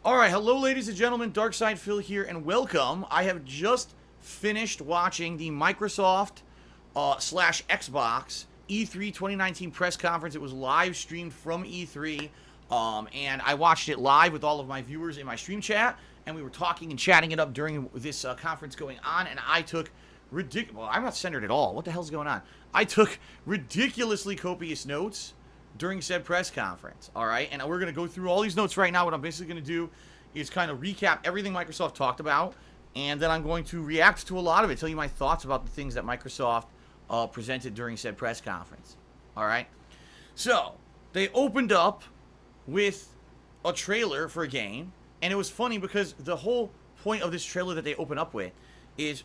Alright, hello ladies and gentlemen, Darkside Phil here, and welcome. I have just finished watching the Microsoft slash Xbox E3 2019 press conference. It was live streamed from E3, and I watched it live with all of my viewers in my stream chat, and we were talking and chatting it up during this conference going on, and I took well, I'm not centered at all. What the hell's going on? I took ridiculously copious notes during said press conference, all right? And we're going to go through all these notes right now. What I'm basically going to do is kind of recap everything Microsoft talked about, and then I'm going to react to a lot of it, tell you my thoughts about the things that Microsoft presented during said press conference, all right? So, they opened up with a trailer for a game, and it was funny because the whole point of this trailer that they open up with is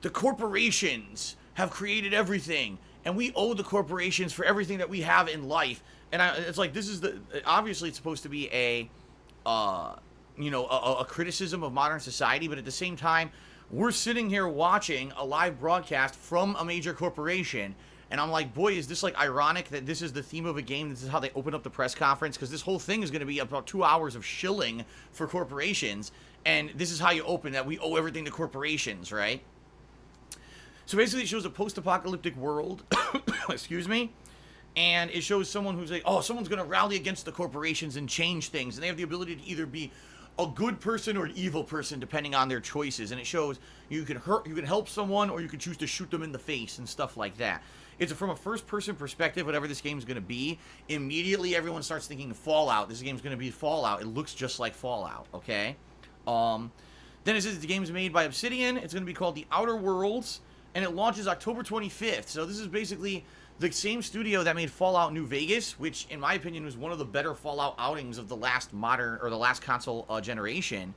the corporations have created everything, and we owe the corporations for everything that we have in life. And it's like, this is obviously it's supposed to be a criticism of modern society, but at the same time, we're sitting here watching a live broadcast from a major corporation, and I'm like, boy, is this like ironic that this is the theme of a game. This is how they open up the press conference, because this whole thing is going to be about 2 hours of shilling for corporations, and this is how you open that we owe everything to corporations, right? So basically it shows a post-apocalyptic world, excuse me, and it shows someone who's like, oh, someone's going to rally against the corporations and change things, and they have the ability to either be a good person or an evil person depending on their choices, and it shows you can help someone, or you can choose to shoot them in the face and stuff like that. It's from a first-person perspective, whatever this game's going to be. Immediately everyone starts thinking Fallout. This game's going to be Fallout. It looks just like Fallout, okay? Then it says the game's made by Obsidian. It's going to be called The Outer Worlds, and it launches October 25th. So this is basically the same studio that made Fallout New Vegas, which in my opinion was one of the better Fallout outings of the last console generation.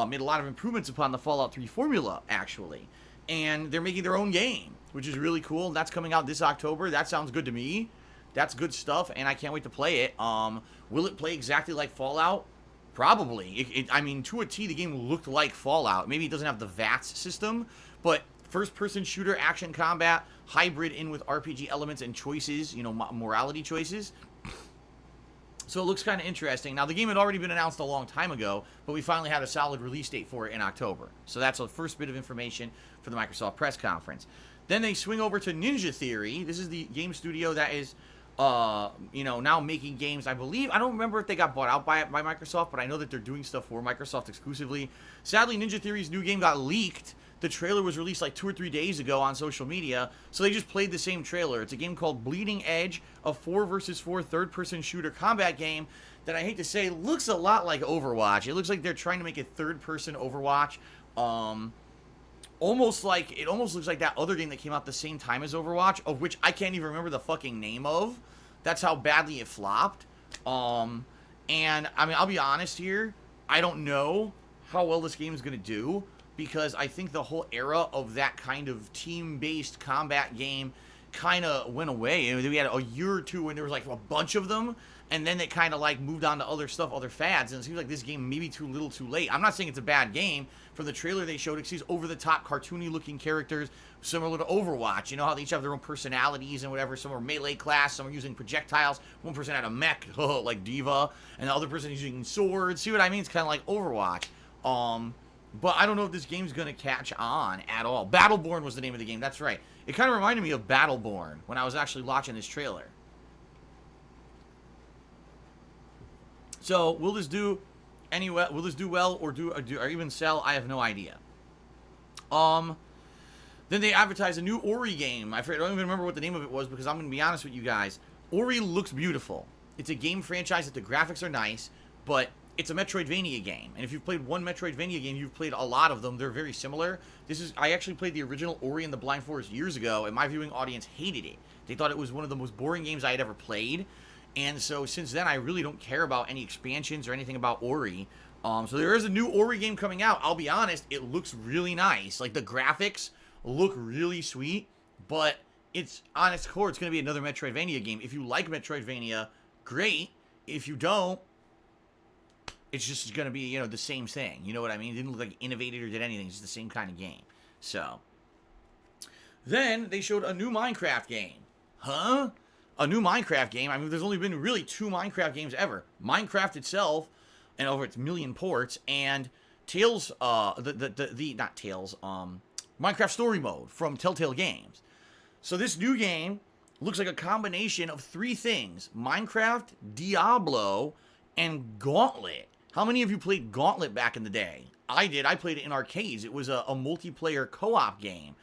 Made a lot of improvements upon the Fallout 3 formula, actually. And they're making their own game, which is really cool. That's coming out this October. That sounds good to me. That's good stuff, and I can't wait to play it. Will it play exactly like Fallout? Probably. I mean, to a T, the game looked like Fallout. Maybe it doesn't have the VATS system, but first-person shooter, action combat, hybrid in with RPG elements and choices, morality choices. So it looks kind of interesting. Now, the game had already been announced a long time ago, but we finally had a solid release date for it in October. So that's the first bit of information for the Microsoft press conference. Then they swing over to Ninja Theory. This is the game studio that is, now making games. I believe, I don't remember if they got bought out by Microsoft, but I know that they're doing stuff for Microsoft exclusively. Sadly, Ninja Theory's new game got leaked. The trailer was released like 2 or 3 days ago on social media, so they just played the same trailer. It's a game called Bleeding Edge, a 4 versus 4 third-person shooter combat game that I hate to say looks a lot like Overwatch. It looks like they're trying to make a third-person Overwatch. Almost looks like that other game that came out the same time as Overwatch, of which I can't even remember the fucking name of. That's how badly it flopped. And I mean, I'll be honest here, I don't know how well this game is going to do, because I think the whole era of that kind of team-based combat game kind of went away. And we had a year or two when there was like a bunch of them, and then they kind of like moved on to other stuff, other fads, and it seems like this game may be too little too late. I'm not saying it's a bad game. From the trailer they showed, it sees over-the-top, cartoony-looking characters similar to Overwatch. You know how they each have their own personalities and whatever. Some are melee class, some are using projectiles. One person had a mech, like Diva, and the other person is using swords. See what I mean? It's kind of like Overwatch. But I don't know if this game's going to catch on at all. Battleborn was the name of the game. That's right. It kind of reminded me of Battleborn when I was actually watching this trailer. So, will this do well or even sell? I have no idea. Then they advertised a new Ori game. I don't even remember what the name of it was, because I'm going to be honest with you guys. Ori looks beautiful. It's a game franchise that the graphics are nice, but it's a Metroidvania game, and if you've played one Metroidvania game, you've played a lot of them. They're very similar. I actually played the original Ori and the Blind Forest years ago, and my viewing audience hated it. They thought it was one of the most boring games I had ever played, and so since then, I really don't care about any expansions or anything about Ori. So there is a new Ori game coming out. I'll be honest, it looks really nice. Like, the graphics look really sweet, but it's, on its core, it's going to be another Metroidvania game. If you like Metroidvania, great. If you don't, it's just going to be, the same thing. You know what I mean? It didn't look like innovated or did anything. It's just the same kind of game. So, then they showed a new Minecraft game. Huh? A new Minecraft game? I mean, there's only been really 2 Minecraft games ever. Minecraft itself, and over its million ports, and Tales, not Tales, Minecraft Story Mode from Telltale Games. So this new game looks like a combination of 3 things: Minecraft, Diablo, and Gauntlet. How many of you played Gauntlet back in the day? I did. I played it in arcades. It was a multiplayer co-op game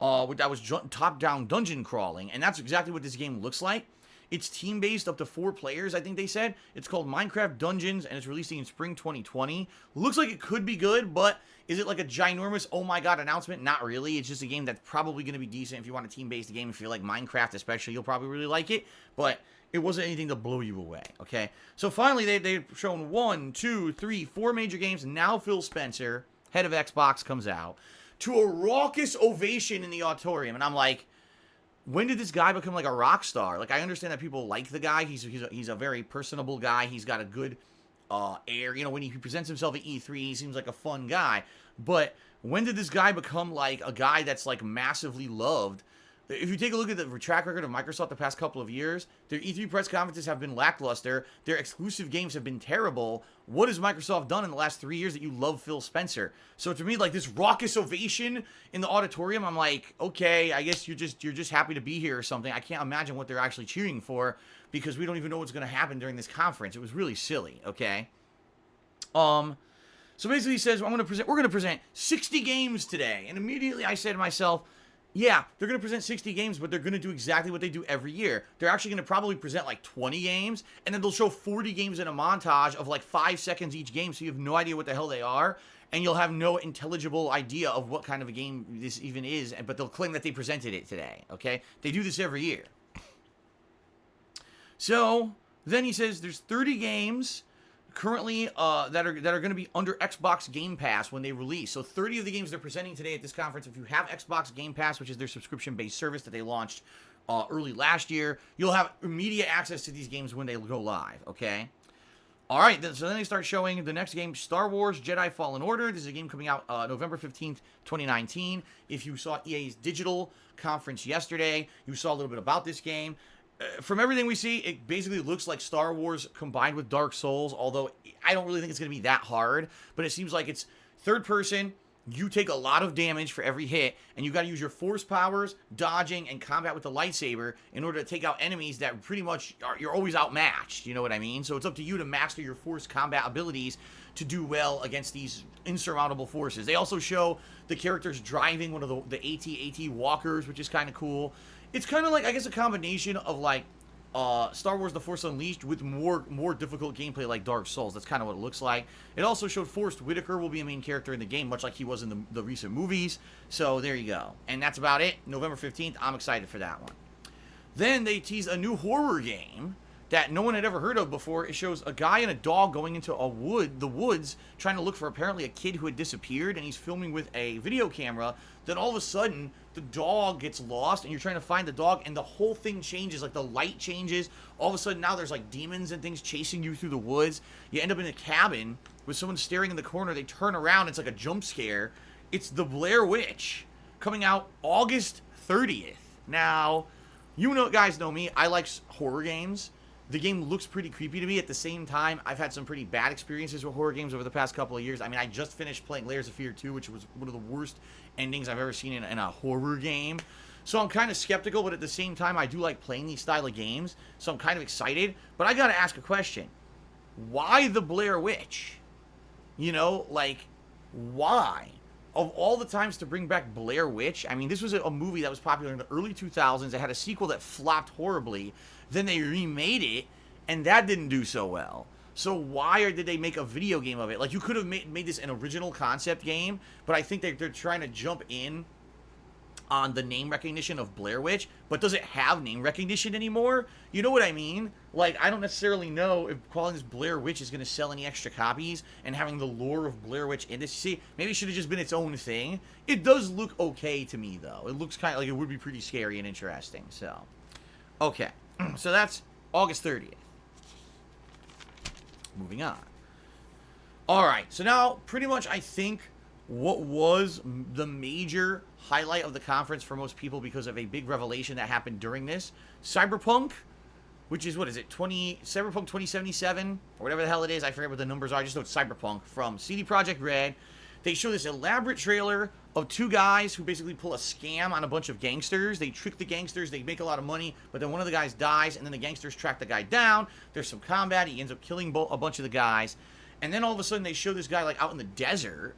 that was top-down dungeon crawling, and that's exactly what this game looks like. It's team-based, up to 4 players, I think they said. It's called Minecraft Dungeons, and it's releasing in spring 2020. Looks like it could be good, but is it like a ginormous, oh my god, announcement? Not really. It's just a game that's probably going to be decent if you want a team-based game. If you like Minecraft especially, you'll probably really like it, but it wasn't anything to blow you away, okay? So finally, they've shown 1, 2, 3, 4 major games. Now Phil Spencer, head of Xbox, comes out to a raucous ovation in the auditorium, and I'm like, when did this guy become like a rock star? Like, I understand that people like the guy. He's a very personable guy. He's got a good air. You know, when he presents himself at E3, he seems like a fun guy. But when did this guy become like a guy that's like massively loved? If you take a look at the track record of Microsoft the past couple of years, their E3 press conferences have been lackluster. Their exclusive games have been terrible. What has Microsoft done in the last 3 years that you love Phil Spencer? So to me, like, this raucous ovation in the auditorium, I'm like, okay, I guess you're just happy to be here or something. I can't imagine what they're actually cheering for, because we don't even know what's going to happen during this conference. It was really silly, okay? So basically he says, we're going to present 60 games today. And immediately I said to myself, yeah, they're going to present 60 games, but they're going to do exactly what they do every year. They're actually going to probably present like 20 games, and then they'll show 40 games in a montage of like 5 seconds each game, so you have no idea what the hell they are, and you'll have no intelligible idea of what kind of a game this even is, but they'll claim that they presented it today, okay? They do this every year. So then he says there's 30 games currently that are going to be under Xbox Game Pass when they release. So 30 of the games they're presenting today at this conference, if you have Xbox Game Pass, which is their subscription-based service that they launched early last year, you'll have immediate access to these games when they go live, okay? All right, so then they start showing the next game, Star Wars Jedi Fallen Order. This is a game coming out November 15th, 2019. If you saw EA's digital conference yesterday, you saw a little bit about this game. From everything we see, it basically looks like Star Wars combined with Dark Souls, although I don't really think it's going to be that hard, but it seems like it's third person. You take a lot of damage for every hit, and you got to use your force powers, dodging, and combat with the lightsaber in order to take out enemies that pretty much you're always outmatched, you know what I mean? So it's up to you to master your force combat abilities to do well against these insurmountable forces. They also show the characters driving one of the AT-AT walkers, which is kind of cool. It's kind of like, I guess, a combination of like Star Wars The Force Unleashed with more difficult gameplay like Dark Souls. That's kind of what it looks like. It also showed Forrest Whitaker will be a main character in the game, much like he was in the recent movies. So there you go. And that's about it. November 15th. I'm excited for that one. Then they tease a new horror game that no one had ever heard of before. It shows a guy and a dog going into the woods, trying to look for apparently a kid who had disappeared, and he's filming with a video camera. Then all of a sudden, the dog gets lost, and you're trying to find the dog, and the whole thing changes. Like, the light changes. All of a sudden, now there's, like, demons and things chasing you through the woods. You end up in a cabin with someone staring in the corner. They turn around. It's like a jump scare. It's The Blair Witch, coming out August 30th. Now, guys know me. I like horror games. The game looks pretty creepy to me. At the same time, I've had some pretty bad experiences with horror games over the past couple of years. I mean, I just finished playing Layers of Fear 2, which was one of the worst endings I've ever seen in a horror game. So I'm kind of skeptical, but at the same time, I do like playing these style of games. So I'm kind of excited. But I got to ask a question. Why The Blair Witch? You know, like, why? Of all the times to bring back Blair Witch, I mean, this was a movie that was popular in the early 2000s. It had a sequel that flopped horribly. Then they remade it, and that didn't do so well. So why did they make a video game of it? Like, you could have made this an original concept game, but I think they're trying to jump in on the name recognition of Blair Witch, but does it have name recognition anymore? You know what I mean? Like, I don't necessarily know if calling this Blair Witch is going to sell any extra copies, and having the lore of Blair Witch in this. See, maybe it should have just been its own thing. It does look okay to me, though. It looks kind of like it would be pretty scary and interesting, so. Okay, so that's August 30th. Moving on. Alright, so now, pretty much, I think what was the major highlight of the conference for most people because of a big revelation that happened during this, Cyberpunk which is, what is it, Cyberpunk 2077, or whatever the hell it is. I forget what the numbers are. I just know it's Cyberpunk from CD Projekt Red. They show this elaborate trailer of two guys who basically pull a scam on a bunch of gangsters. They trick the gangsters, they make a lot of money, but then one of the guys dies, and then the gangsters track the guy down. There's some combat, he ends up killing a bunch of the guys, and then all of a sudden they show this guy, like, out in the desert,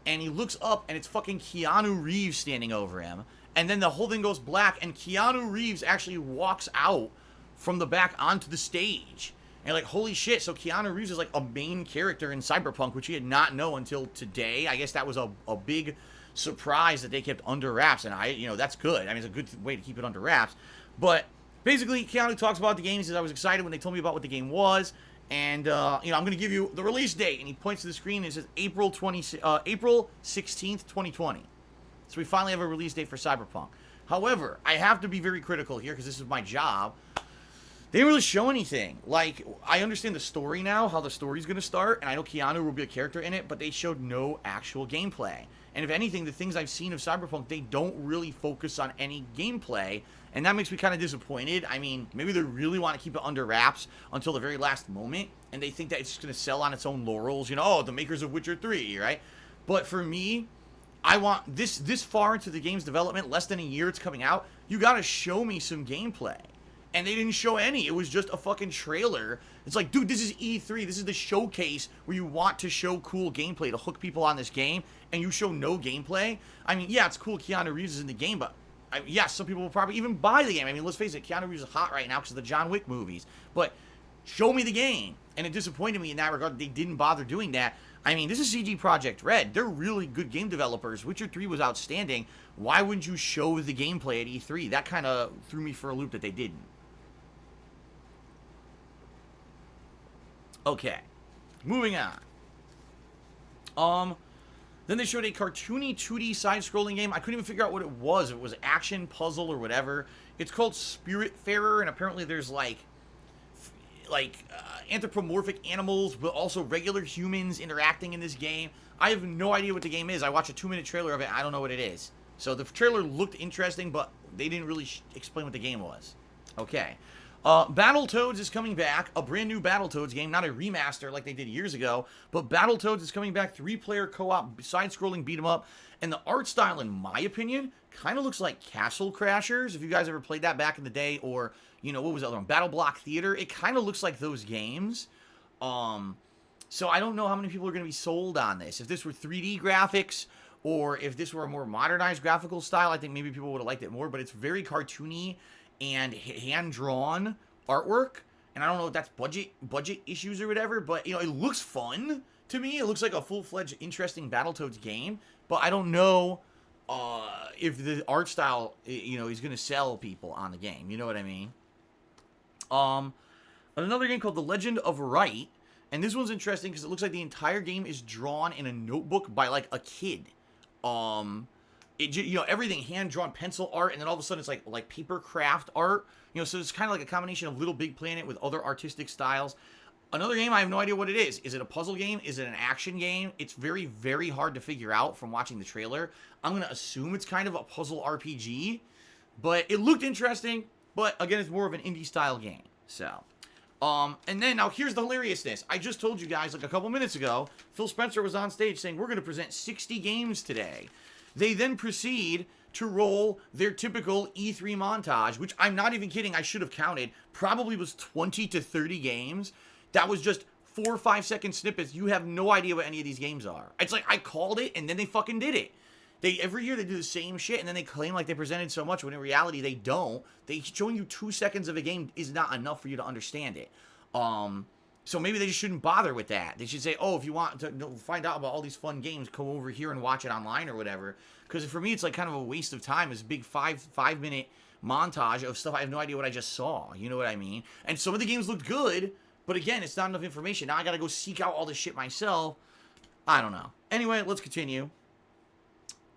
and he looks up, and it's fucking Keanu Reeves standing over him, and then the whole thing goes black, and Keanu Reeves actually walks out from the back onto the stage. And like, holy shit, so Keanu Reeves is like a main character in Cyberpunk, which he had not known until today. I guess that was a big surprise that they kept under wraps, and that's good. I mean, it's a good way to keep it under wraps. But basically, Keanu talks about the game. He says, I was excited when they told me about what the game was, and, I'm going to give you the release date. And he points to the screen, and it says April 16th, 2020. So we finally have a release date for Cyberpunk. However, I have to be very critical here, because this is my job. They didn't really show anything. Like, I understand the story now, how the story's going to start, and I know Keanu will be a character in it, but they showed no actual gameplay. And if anything, the things I've seen of Cyberpunk, they don't really focus on any gameplay, and that makes me kind of disappointed. I mean, maybe they really want to keep it under wraps until the very last moment, and they think that it's just going to sell on its own laurels, the makers of Witcher 3, right? But for me, I want this far into the game's development, less than a year it's coming out, you got to show me some gameplay. And they didn't show any. It was just a fucking trailer. It's like, dude, this is E3. This is the showcase where you want to show cool gameplay to hook people on this game, and you show no gameplay. I mean, yeah, it's cool Keanu Reeves is in the game, but some people will probably even buy the game. I mean, let's face it, Keanu Reeves is hot right now because of the John Wick movies. But show me the game. And it disappointed me in that regard. They didn't bother doing that. I mean, this is CD Projekt Red. They're really good game developers. Witcher 3 was outstanding. Why wouldn't you show the gameplay at E3? That kind of threw me for a loop that they didn't. Okay, moving on. Then they showed a cartoony 2D side-scrolling game. I couldn't even figure out what it was. If it was action, puzzle, or whatever. It's called Spiritfarer, and apparently there's like anthropomorphic animals, but also regular humans interacting in this game. I have no idea what the game is. I watched a 2-minute trailer of it. I don't know what it is. So the trailer looked interesting, but they didn't really explain what the game was. Okay. Battletoads is coming back, a brand new Battletoads game, not a remaster like they did years ago, but Battletoads is coming back, 3-player co-op, side-scrolling beat-em-up, and the art style, in my opinion, kind of looks like Castle Crashers, if you guys ever played that back in the day, or, what was the other one, Battle Block Theater, it kind of looks like those games. So I don't know how many people are going to be sold on this. If this were 3D graphics, or if this were a more modernized graphical style, I think maybe people would have liked it more, but it's very cartoony, and hand-drawn artwork, and I don't know if that's budget issues or whatever, but, it looks fun to me. It looks like a full-fledged, interesting Battletoads game, but I don't know if the art style, is going to sell people on the game. You know what I mean? Another game called The Legend of Wright, and this one's interesting because it looks like the entire game is drawn in a notebook by, like, a kid. Everything hand-drawn pencil art, and then all of a sudden it's like paper craft art. So it's kind of like a combination of Little Big Planet with other artistic styles. Another game, I have no idea what it is. Is it a puzzle game? Is it an action game? It's very, very hard to figure out from watching the trailer. I'm going to assume it's kind of a puzzle RPG, but it looked interesting, but again, it's more of an indie-style game. So, and then, now here's the hilariousness. I just told you guys, like a couple minutes ago, Phil Spencer was on stage saying, we're going to present 60 games today. They then proceed to roll their typical E3 montage, which I'm not even kidding, I should have counted, probably was 20 to 30 games. That was just 4 or 5 second snippets. You have no idea what any of these games are. It's like, I called it, and then they fucking did it. Every year they do the same shit, and then they claim like they presented so much, when in reality they don't. Showing you 2 seconds of a game is not enough for you to understand it. So maybe they just shouldn't bother with that. They should say, oh, if you want to find out about all these fun games, come over here and watch it online or whatever. Because for me, it's like kind of a waste of time. It's a big 5-minute montage of stuff I have no idea what I just saw. You know what I mean? And some of the games looked good, but again, it's not enough information. Now I got to go seek out all this shit myself. I don't know. Anyway, let's continue.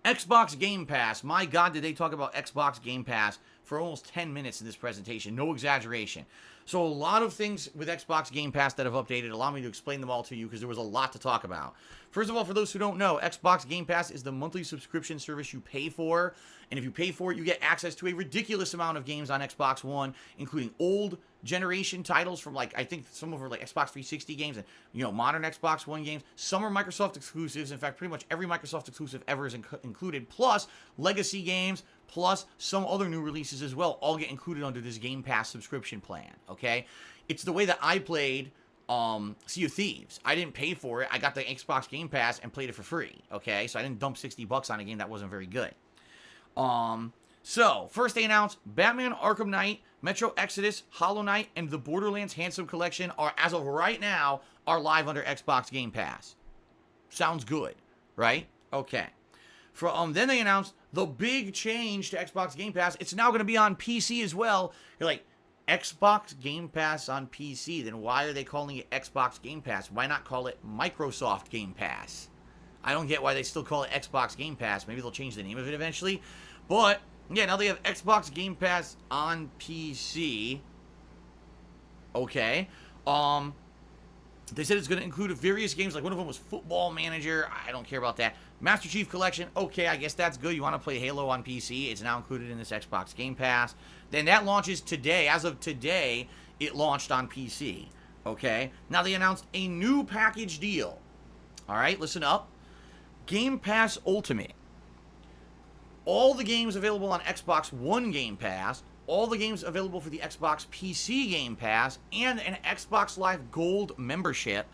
Xbox Game Pass. My God, did they talk about Xbox Game Pass for almost 10 minutes in this presentation. No exaggeration. So a lot of things with Xbox Game Pass that have updated. Allow me to explain them all to you because there was a lot to talk about. First of all, for those who don't know, Xbox Game Pass is the monthly subscription service you pay for. And if you pay for it, you get access to a ridiculous amount of games on Xbox One, including old, generation titles from, like, I think some of them are like Xbox 360 games and, modern Xbox One games. Some are Microsoft exclusives. In fact, pretty much every Microsoft exclusive ever is included, plus legacy games, plus some other new releases as well, all get included under this Game Pass subscription plan, okay? It's the way that I played Sea of Thieves. I didn't pay for it. I got the Xbox Game Pass and played it for free, okay? So I didn't dump $60 on a game that wasn't very good. So, first they announced Batman Arkham Knight, Metro Exodus, Hollow Knight, and the Borderlands Handsome Collection are, as of right now, are live under Xbox Game Pass. Sounds good, right? Okay. Then they announced the big change to Xbox Game Pass. It's now going to be on PC as well. You're like, Xbox Game Pass on PC, then why are they calling it Xbox Game Pass? Why not call it Microsoft Game Pass? I don't get why they still call it Xbox Game Pass. Maybe they'll change the name of it eventually. But, yeah, now they have Xbox Game Pass on PC. Okay. They said it's going to include various games, like one of them was Football Manager. I don't care about that. Master Chief Collection. Okay, I guess that's good. You want to play Halo on PC. It's now included in this Xbox Game Pass. Then that launches today. As of today, it launched on PC. Okay. Now they announced a new package deal. All right, listen up. Game Pass Ultimate. All the games available on Xbox One Game Pass, all the games available for the Xbox PC Game Pass, and an Xbox Live Gold membership.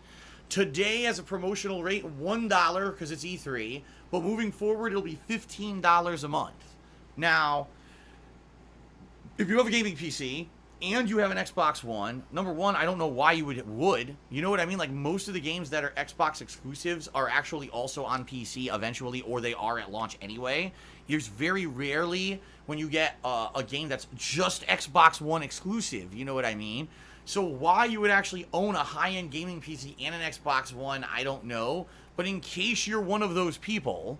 Today, as a promotional rate, $1 because it's E3, but moving forward, it'll be $15 a month. Now, if you have a gaming PC and you have an Xbox One, number one, I don't know why you would. You know what I mean? Like, most of the games that are Xbox exclusives are actually also on PC eventually, or they are at launch anyway. There's very rarely when you get a game that's just Xbox One exclusive. You know what I mean? So why you would actually own a high-end gaming PC and an Xbox One, I don't know. But in case you're one of those people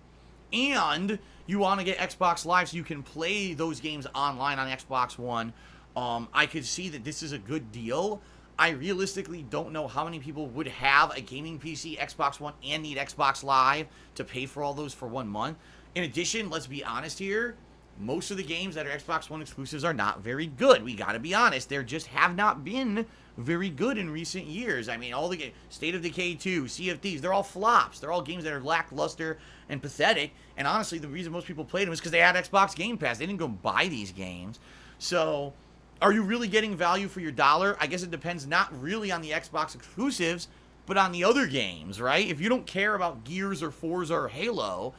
and you want to get Xbox Live so you can play those games online on Xbox One, I could see that this is a good deal. I realistically don't know how many people would have a gaming PC, Xbox One, and need Xbox Live to pay for all those for 1 month. In addition, let's be honest here, most of the games that are Xbox One exclusives are not very good. We gotta be honest. They just have not been very good in recent years. I mean, all the games, State of Decay 2, Sea of Thieves, they're all flops. They're all games that are lackluster and pathetic. And honestly, the reason most people played them is because they had Xbox Game Pass. They didn't go buy these games. So, are you really getting value for your dollar? I guess it depends not really on the Xbox exclusives, but on the other games, right? If you don't care about Gears or Forza or Halo,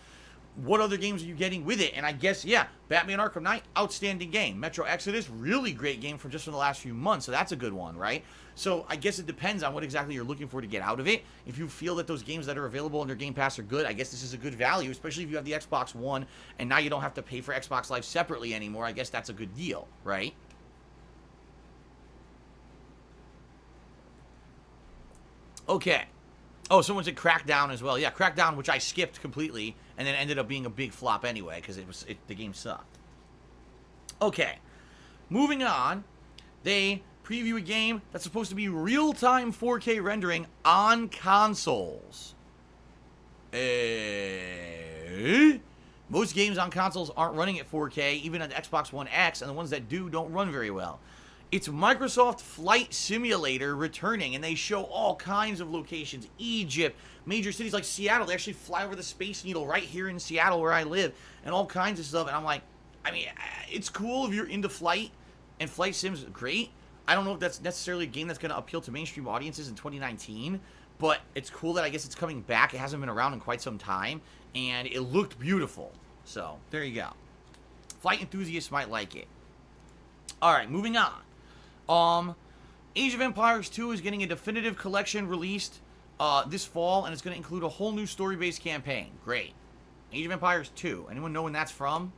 what other games are you getting with it? And I guess, yeah, Batman Arkham Knight, outstanding game. Metro Exodus, really great game from just from the last few months, so that's a good one, right? So I guess it depends on what exactly you're looking for to get out of it. If you feel that those games that are available under Game Pass are good, I guess this is a good value, especially if you have the Xbox One, and now you don't have to pay for Xbox Live separately anymore. I guess that's a good deal, right? Okay. Oh, someone said Crackdown as well. Yeah, Crackdown, which I skipped completely, and then ended up being a big flop anyway, because the game sucked. Okay. Moving on, they preview a game that's supposed to be real-time 4K rendering on consoles. Most games on consoles aren't running at 4K, even on the Xbox One X, and the ones that do don't run very well. It's Microsoft Flight Simulator returning, and they show all kinds of locations. Egypt, major cities like Seattle. They actually fly over the Space Needle right here in Seattle where I live, and all kinds of stuff. And I'm like, I mean, it's cool if you're into flight, and flight sims great. I don't know if that's necessarily a game that's going to appeal to mainstream audiences in 2019, but it's cool that I guess it's coming back. It hasn't been around in quite some time, and it looked beautiful. So, there you go. Flight enthusiasts might like it. Alright, moving on. Age of Empires 2 is getting a definitive collection released this fall, and it's going to include a whole new story-based campaign. Great. Age of Empires 2. Anyone know when that's from?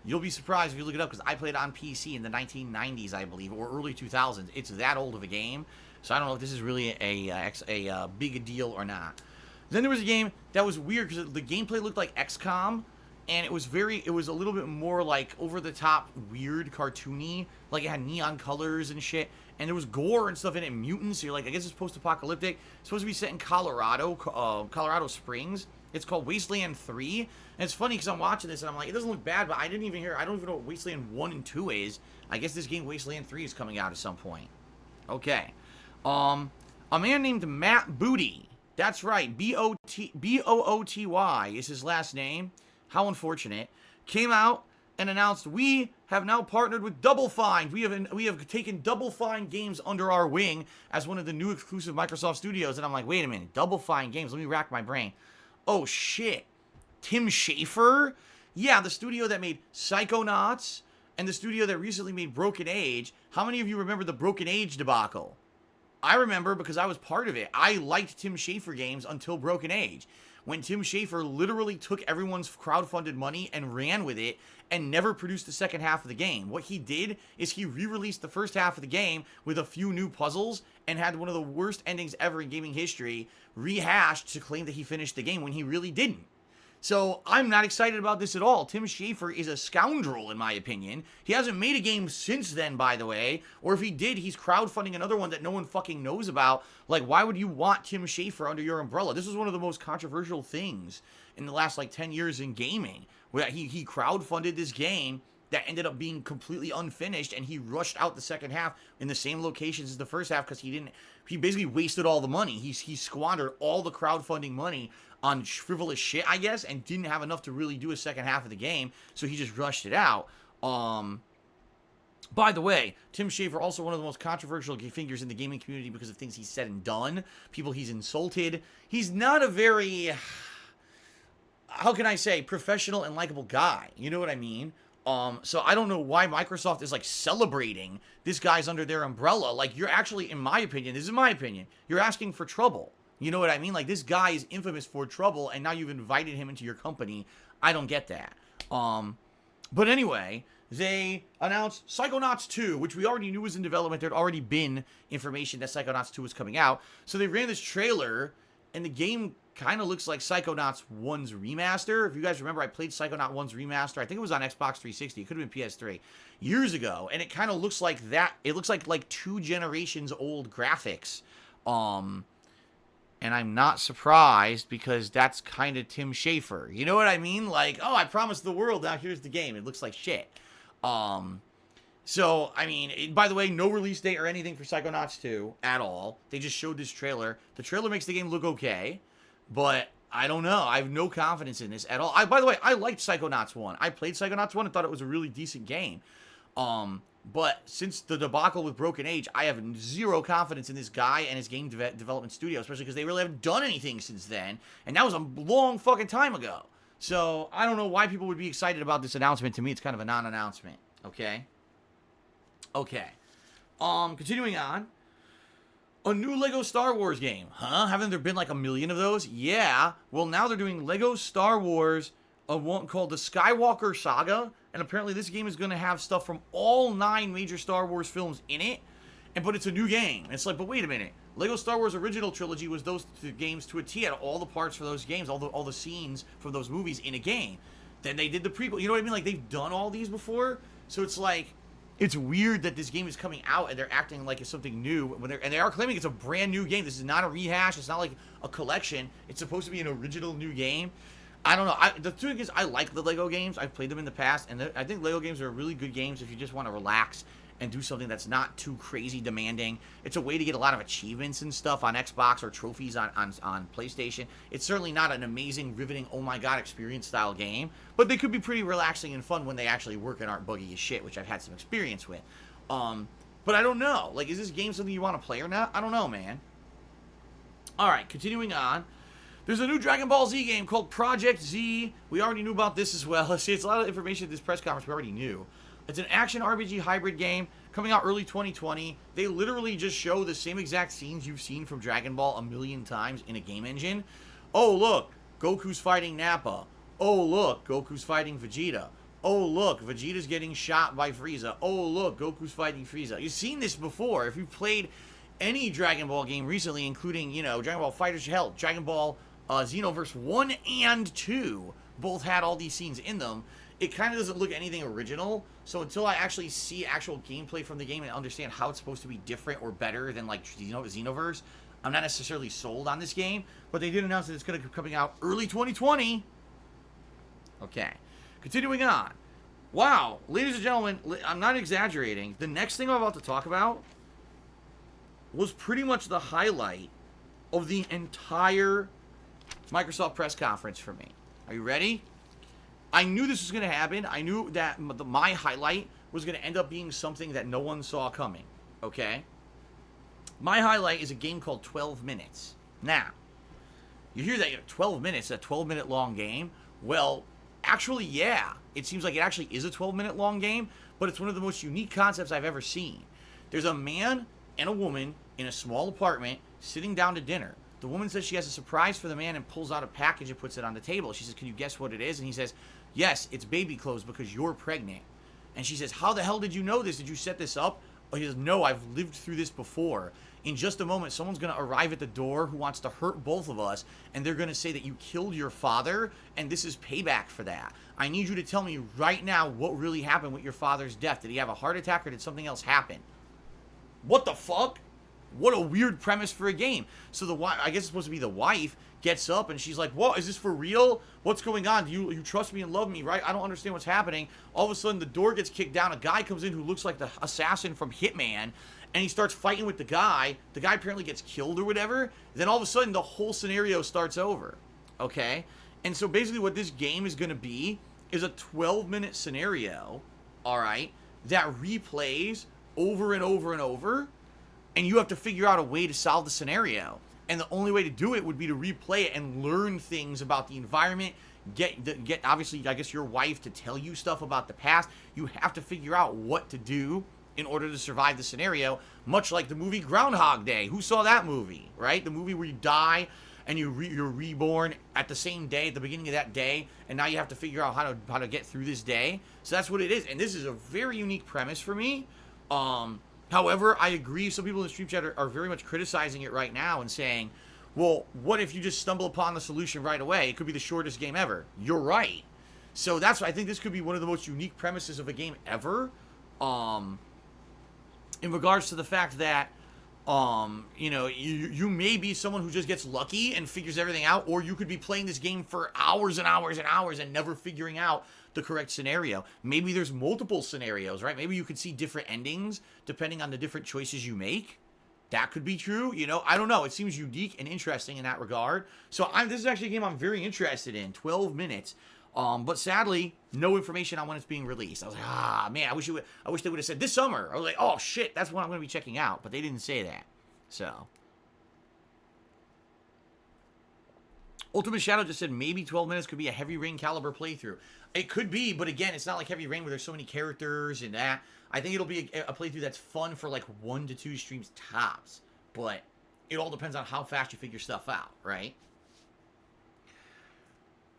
You'll be surprised if you look it up, because I played it on PC in the 1990s, I believe, or early 2000s. It's that old of a game, so I don't know if this is really a big deal or not. Then there was a game that was weird, because the gameplay looked like XCOM, and it was a little bit more like over-the-top, weird, cartoony. Like, it had neon colors and shit. And there was gore and stuff in it, mutants. So you're like, I guess it's post-apocalyptic. It's supposed to be set in Colorado, Colorado Springs. It's called Wasteland 3. And it's funny because I'm watching this and I'm like, it doesn't look bad, but I don't even know what Wasteland 1 and 2 is. I guess this game, Wasteland 3, is coming out at some point. Okay. A man named Matt Booty. That's right. Booty is his last name. How unfortunate. Came out and announced we have now partnered with Double Fine. We have taken Double Fine Games under our wing as one of the new exclusive Microsoft studios. And I'm like, wait a minute, Double Fine Games. Let me rack my brain. Oh shit. Tim Schafer? Yeah, the studio that made Psychonauts and the studio that recently made Broken Age. How many of you remember the Broken Age debacle? I remember because I was part of it. I liked Tim Schafer games until Broken Age, when Tim Schafer literally took everyone's crowdfunded money and ran with it and never produced the second half of the game. What he did is he re-released the first half of the game with a few new puzzles and had one of the worst endings ever in gaming history rehashed to claim that he finished the game when he really didn't. So I'm not excited about this at all. Tim Schafer is a scoundrel, in my opinion. He hasn't made a game since then, by the way. Or if he did, he's crowdfunding another one that no one fucking knows about. Like, why would you want Tim Schafer under your umbrella? This was one of the most controversial things in the last, 10 years in gaming. Where he crowdfunded this game that ended up being completely unfinished, and he rushed out the second half in the same locations as the first half because he basically wasted all the money. He squandered all the crowdfunding money on frivolous shit, I guess, and didn't have enough to really do a second half of the game, so he just rushed it out. By the way, Tim Schafer, also one of the most controversial figures in the gaming community because of things he's said and done, people he's insulted. He's not a very, how can I say, professional and likable guy. You know what I mean? So I don't know why Microsoft is, celebrating this guy's under their umbrella. You're actually, in my opinion, this is my opinion, you're asking for trouble. You know what I mean? This guy is infamous for trouble, and now you've invited him into your company. I don't get that. But anyway, they announced Psychonauts 2, which we already knew was in development. There'd already been information that Psychonauts 2 was coming out. So they ran this trailer, and the game kind of looks like Psychonauts 1's remaster. If you guys remember, I played Psychonauts 1's remaster. I think it was on Xbox 360. It could have been PS3 years ago, and it kind of looks like that. It looks like 2 generations old graphics. And I'm not surprised because that's kind of Tim Schafer. You know what I mean? Oh, I promised the world, now here's the game. It looks like shit. So, I mean, by the way, no release date or anything for Psychonauts 2 at all. They just showed this trailer. The trailer makes the game look okay, but I don't know. I have no confidence in this at all. By the way, I liked Psychonauts 1. I played Psychonauts 1 and thought it was a really decent game. But since the debacle with Broken Age, I have zero confidence in this guy and his game development studio, especially because they really haven't done anything since then, and that was a long fucking time ago. So, I don't know why people would be excited about this announcement. To me, it's kind of a non-announcement, okay? Okay. Continuing on. A new Lego Star Wars game. Huh? Haven't there been a million of those? Yeah. Well, now they're doing Lego Star Wars, a one called the Skywalker Saga, and apparently this game is going to have stuff from all 9 major Star Wars films in it, but it's a new game. It's but wait a minute. Lego Star Wars Original Trilogy was those games to a T, had all the parts for those games, all the scenes from those movies in a game. Then they did the prequel. You know what I mean? They've done all these before, so it's it's weird that this game is coming out and they're acting like it's something new and they are claiming it's a brand new game. This is not a rehash. It's not like a collection. It's supposed to be an original new game. I don't know. The thing is, I like the Lego games. I've played them in the past, and I think Lego games are really good games if you just want to relax and do something that's not too crazy demanding. It's a way to get a lot of achievements and stuff on Xbox or trophies on PlayStation. It's certainly not an amazing, riveting, oh my god experience style game, but they could be pretty relaxing and fun when they actually work and aren't buggy as shit, which I've had some experience with. But I don't know. Is this game something you want to play or not? I don't know, man. Alright, continuing on. There's a new Dragon Ball Z game called Project Z. We already knew about this as well. See, it's a lot of information at this press conference we already knew. It's an action RPG hybrid game coming out early 2020. They literally just show the same exact scenes you've seen from Dragon Ball a million times in a game engine. Oh, look, Goku's fighting Nappa. Oh, look, Goku's fighting Vegeta. Oh, look, Vegeta's getting shot by Frieza. Oh, look, Goku's fighting Frieza. You've seen this before. If you've played any Dragon Ball game recently, including, Dragon Ball FighterZ, hell, Dragon Ball Xenoverse 1 and 2 both had all these scenes in them. It kind of doesn't look anything original, so until I actually see actual gameplay from the game and understand how it's supposed to be different or better than Xenoverse, I'm not necessarily sold on this game. But they did announce that it's going to be coming out early 2020. Okay, continuing on. Wow, ladies and gentlemen, I'm not exaggerating. The next thing I'm about to talk about was pretty much the highlight of the entire Microsoft press conference for me. Are you ready? I knew this was going to happen. I knew that my highlight was going to end up being something that no one saw coming. Okay? My highlight is a game called 12 Minutes. Now, you hear that 12 minutes, a 12-minute long game? Well, actually, yeah. It seems like it actually is a 12-minute long game, but it's one of the most unique concepts I've ever seen. There's a man and a woman in a small apartment sitting down to dinner. The woman says she has a surprise for the man and pulls out a package and puts it on the table. She says, "Can you guess what it is?" And he says, "Yes, it's baby clothes because you're pregnant." And she says, "How the hell did you know this? Did you set this up?" Oh, he says, "No, I've lived through this before. In just a moment, someone's going to arrive at the door who wants to hurt both of us, and they're going to say that you killed your father, and this is payback for that. I need you to tell me right now what really happened with your father's death. Did he have a heart attack or did something else happen?" What the fuck? What a weird premise for a game. So the wife, I guess it's supposed to be the wife, gets up and she's like, "What? Is this for real? What's going on? You trust me and love me, right? I don't understand what's happening." All of a sudden, the door gets kicked down. A guy comes in who looks like the assassin from Hitman, and he starts fighting with the guy. The guy apparently gets killed or whatever. Then all of a sudden, the whole scenario starts over. Okay? And so basically what this game is going to be is a 12-minute scenario, all right, that replays over and over and over, and you have to figure out a way to solve the scenario. And the only way to do it would be to replay it and learn things about the environment, get obviously, I guess, your wife to tell you stuff about the past. You have to figure out what to do in order to survive the scenario, much like the movie Groundhog Day. Who saw that movie, right? The movie where you die and you're reborn at the same day, at the beginning of that day, and now you have to figure out how to get through this day. So that's what it is, and this is a very unique premise for me. However, I agree, some people in the stream chat are very much criticizing it right now and saying, well, what if you just stumble upon the solution right away? It could be the shortest game ever. You're right. So that's why I think this could be one of the most unique premises of a game ever. In regards to the fact that, you know, you may be someone who just gets lucky and figures everything out, or you could be playing this game for hours and hours and hours and never figuring out the correct scenario. Maybe there's multiple scenarios, right? Maybe you could see different endings depending on the different choices you make. That could be true, you know? I don't know. It seems unique and interesting in that regard. So this is actually a game I'm very interested in. 12 minutes. But sadly, no information on when it's being released. I was like, man, I wish they would have said this summer. I was like, oh shit, that's when I'm going to be checking out. But they didn't say that. So Ultimate Shadow just said maybe 12 minutes could be a Heavy Rain caliber playthrough. It could be, but again, it's not like Heavy Rain where there's so many characters and that. I think it'll be a playthrough that's fun for like 1 to 2 streams tops. But it all depends on how fast you figure stuff out, right?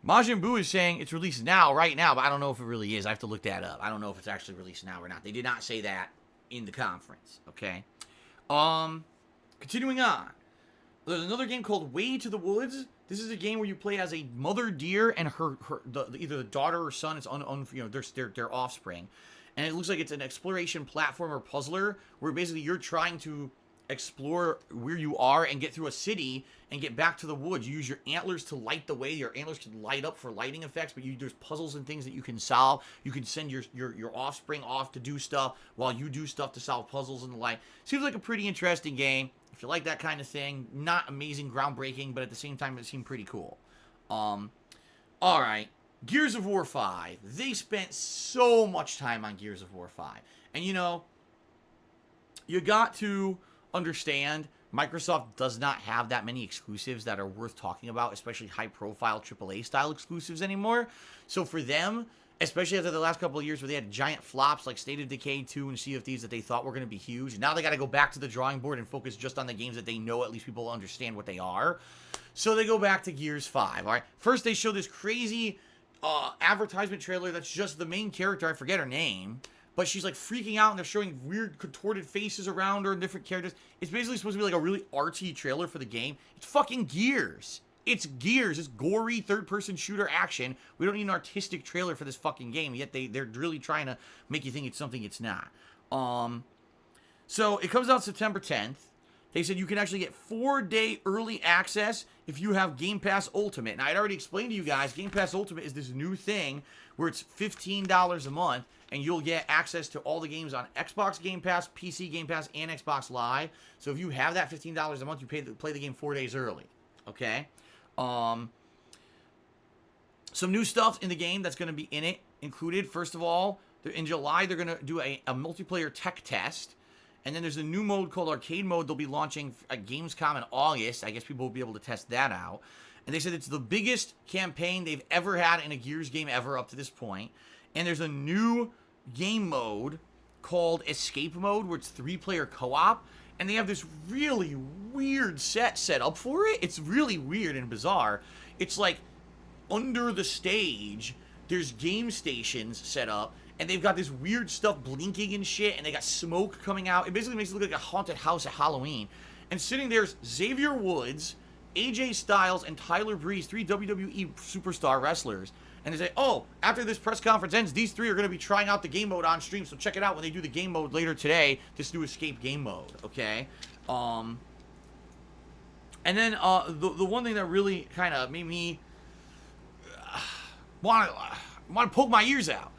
Majin Buu is saying it's released now, right now, but I don't know if it really is. I have to look that up. I don't know if it's actually released now or not. They did not say that in the conference, okay? Continuing on. There's another game called Way to the Woods. This is a game where you play as a mother deer and either the daughter or son. It's their offspring, and it looks like it's an exploration platformer puzzler where basically you're trying to explore where you are and get through a city and get back to the woods. You use your antlers to light the way. Your antlers can light up for lighting effects, but there's puzzles and things that you can solve. You can send your offspring off to do stuff while you do stuff to solve puzzles and the like. Seems like a pretty interesting game. If you like that kind of thing, not amazing, groundbreaking, but at the same time, it seemed pretty cool. Alright. Gears of War 5. They spent so much time on Gears of War 5. And you know, you got to understand, Microsoft does not have that many exclusives that are worth talking about, especially high-profile AAA style exclusives anymore. So for them, especially after the last couple of years where they had giant flops like State of Decay 2 and Sea of Thieves that they thought were going to be huge, now they got to go back to the drawing board and focus just on the games that they know at least people understand what they are. So they go back to Gears 5, all right? First, they show this crazy advertisement trailer that's just the main character. I forget her name. But she's like freaking out and they're showing weird contorted faces around her and different characters. It's basically supposed to be like a really artsy trailer for the game. It's fucking Gears. It's Gears. It's gory third-person shooter action. We don't need an artistic trailer for this fucking game. Yet they're really trying to make you think it's something it's not. So it comes out September 10th. They said you can actually get 4-day early access if you have Game Pass Ultimate. And I'd already explained to you guys, Game Pass Ultimate is this new thing where it's $15 a month, and you'll get access to all the games on Xbox Game Pass, PC Game Pass, and Xbox Live. So if you have that $15 a month, you play the game 4 days early. Okay? Some new stuff in the game that's going to be in it included. First of all, in July, they're going to do a multiplayer tech test. And then there's a new mode called Arcade Mode. They'll be launching at Gamescom in August. I guess people will be able to test that out. And they said it's the biggest campaign they've ever had in a Gears game ever up to this point. And there's a new game mode called Escape Mode where it's 3-player co-op. And they have this really weird set up for it. It's really weird and bizarre. It's like under the stage, there's game stations set up. And they've got this weird stuff blinking and shit, and they got smoke coming out. It basically makes it look like a haunted house at Halloween. And sitting there's Xavier Woods, AJ Styles, and Tyler Breeze, 3 WWE superstar wrestlers. And they say, oh, after this press conference ends, these 3 are going to be trying out the game mode on stream, so check it out when they do the game mode later today, this new Escape game mode, okay? And then the one thing that really kind of made me want to poke my ears out.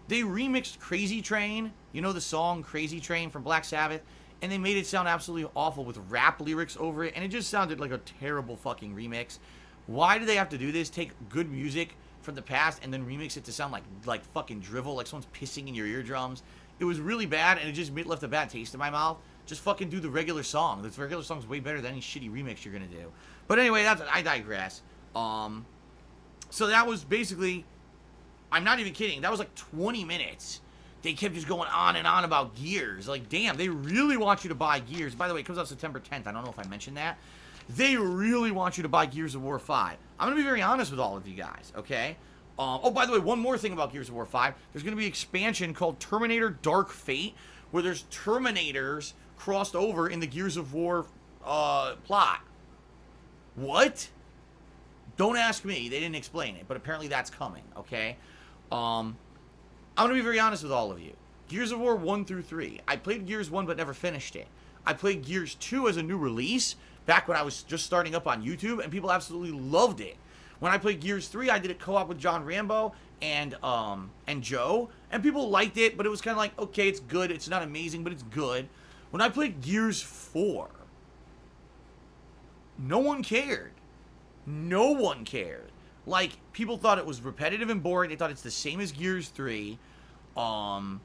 They remixed Crazy Train, you know the song Crazy Train from Black Sabbath, and they made it sound absolutely awful with rap lyrics over it, and it just sounded like a terrible fucking remix. Why do they have to do this? Take good music from the past and then remix it to sound like fucking drivel, like someone's pissing in your eardrums. It was really bad, and it just left a bad taste in my mouth. Just fucking do the regular song. The regular song's way better than any shitty remix you're gonna do. But anyway, I digress. So that was basically... I'm not even kidding. That was like 20 minutes. They kept just going on and on about Gears. Like, damn, they really want you to buy Gears. By the way, it comes out September 10th. I don't know if I mentioned that. They really want you to buy Gears of War 5. I'm going to be very honest with all of you guys, okay? Oh, by the way, one more thing about Gears of War 5. There's going to be an expansion called Terminator Dark Fate, where there's Terminators crossed over in the Gears of War plot. What? Don't ask me. They didn't explain it, but apparently that's coming, okay? I'm going to be very honest with all of you. Gears of War 1 through 3. I played Gears 1 but never finished it. I played Gears 2 as a new release back when I was just starting up on YouTube, and people absolutely loved it. When I played Gears 3, I did it co-op with John Rambo and Joe, and people liked it, but it was kind of like, okay, it's good. It's not amazing, but it's good. When I played Gears 4, no one cared. No one cared. Like, people thought it was repetitive and boring. They thought it's the same as Gears 3. And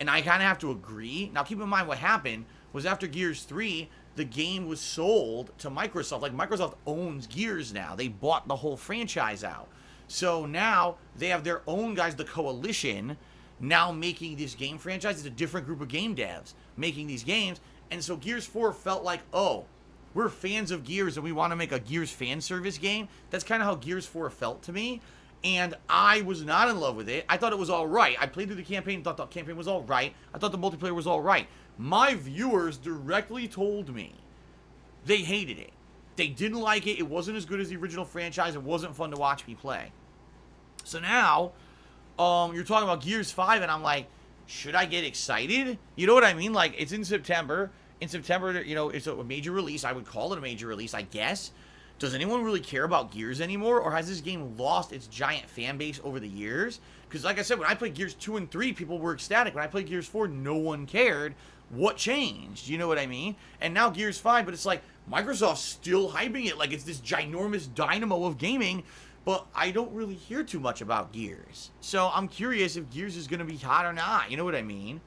I kind of have to agree. Now, keep in mind what happened was after Gears 3, the game was sold to Microsoft. Like, Microsoft owns Gears now. They bought the whole franchise out. So now they have their own guys, the Coalition, now making this game franchise. It's a different group of game devs making these games. And so Gears 4 felt like, oh, we're fans of Gears and we want to make a Gears fan service game. That's kind of how Gears 4 felt to me. And I was not in love with it. I thought it was all right. I played through the campaign, thought the campaign was all right. I thought the multiplayer was all right. My viewers directly told me they hated it. They didn't like it. It wasn't as good as the original franchise. It wasn't fun to watch me play. So now, you're talking about Gears 5, and I'm like, should I get excited? You know what I mean? Like, it's in September. In September, you know, it's a major release. I would call it a major release, I guess. Does anyone really care about Gears anymore? Or has this game lost its giant fan base over the years? Because like I said, when I played Gears 2 and 3, people were ecstatic. When I played Gears 4, no one cared. What changed? You know what I mean? And now Gears 5, but it's like, Microsoft's still hyping it like it's this ginormous dynamo of gaming. But I don't really hear too much about Gears. So I'm curious if Gears is going to be hot or not. You know what I mean?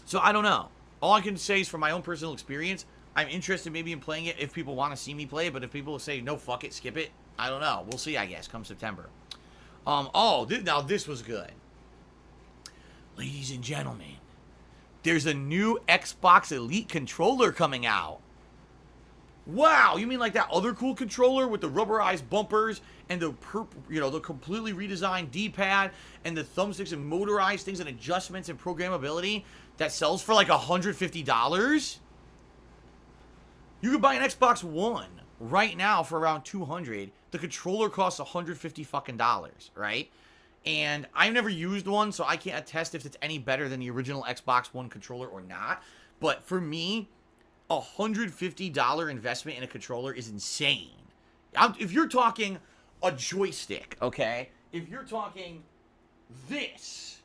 So I don't know. All I can say is from my own personal experience, I'm interested maybe in playing it if people want to see me play it. But if people say, no, fuck it, skip it, I don't know. We'll see, I guess, come September. Now this was good. Ladies and gentlemen, there's a new Xbox Elite controller coming out. Wow, you mean like that other cool controller with the rubberized bumpers and the the completely redesigned D-pad and the thumbsticks and motorized things and adjustments and programmability that sells for like $150? You could buy an Xbox One right now for around $200. The controller costs $150 fucking dollars, right? And I've never used one, so I can't attest if it's any better than the original Xbox One controller or not. But for me, $150 investment in a controller is insane. If you're talking a joystick, okay? If you're talking this,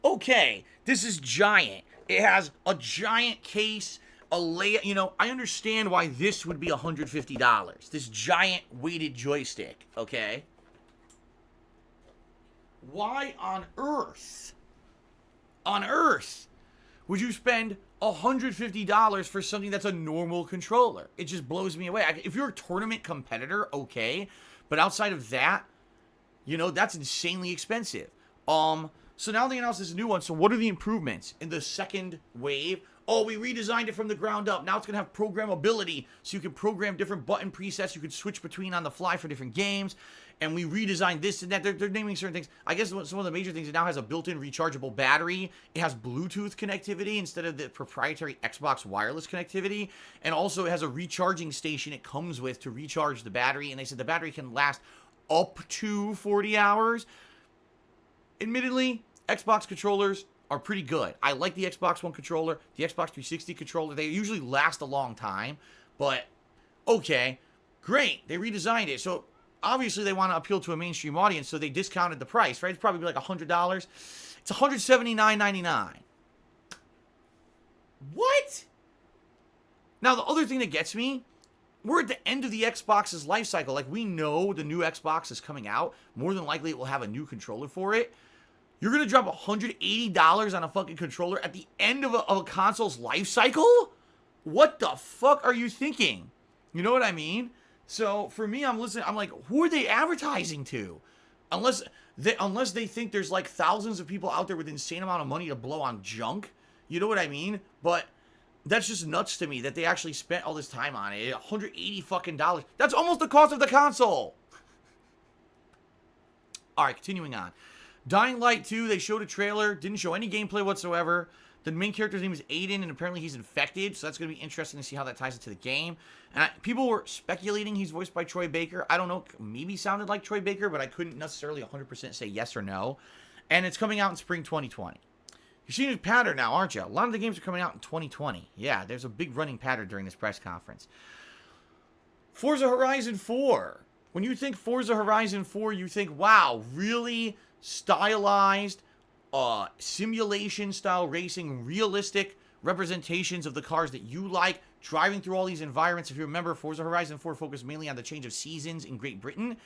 okay, this is giant. It has a giant case, a layout. You know, I understand why this would be $150. This giant weighted joystick, okay? Why on earth would you spend $150 for something that's a normal controller? It just blows me away. If you're a tournament competitor, okay, but outside of that, you know, that's insanely expensive. So now they announced this new one. So what are the improvements in the second wave? Oh, we redesigned it from the ground up. Now it's going to have programmability, so you can program different button presets you can switch between on the fly for different games. And we redesigned this and that. They're naming certain things. I guess some of the major things, it now has a built-in rechargeable battery. It has Bluetooth connectivity instead of the proprietary Xbox wireless connectivity. And also it has a recharging station it comes with to recharge the battery. And they said the battery can last up to 40 hours. Admittedly, Xbox controllers are pretty good. I like the Xbox One controller, the Xbox 360 controller. They usually last a long time. But, okay, great. They redesigned it. So obviously they want to appeal to a mainstream audience, so they discounted the price, right? It's probably like $100. It's $179.99. What? Now, the other thing that gets me, we're at the end of the Xbox's life cycle. Like, we know the new Xbox is coming out. More than likely, it will have a new controller for it. You're going to drop $180 on a fucking controller at the end of a console's life cycle? What the fuck are you thinking? You know what I mean? So, for me, I'm listening. I'm like, who are they advertising to? Unless they think there's like thousands of people out there with insane amount of money to blow on junk. You know what I mean? But that's just nuts to me that they actually spent all this time on it. $180 fucking dollars. That's almost the cost of the console. All right, continuing on. Dying Light 2, they showed a trailer. Didn't show any gameplay whatsoever. The main character's name is Aiden, and apparently he's infected, so that's going to be interesting to see how that ties into the game. And people were speculating he's voiced by Troy Baker. I don't know, maybe sounded like Troy Baker, but I couldn't necessarily 100% say yes or no. And it's coming out in spring 2020. You're seeing a pattern now, aren't you? A lot of the games are coming out in 2020. Yeah, there's a big running pattern during this press conference. Forza Horizon 4. When you think Forza Horizon 4, you think, wow, really stylized, simulation-style racing, realistic representations of the cars that you like, driving through all these environments. If you remember, Forza Horizon 4 focused mainly on the change of seasons in Great Britain,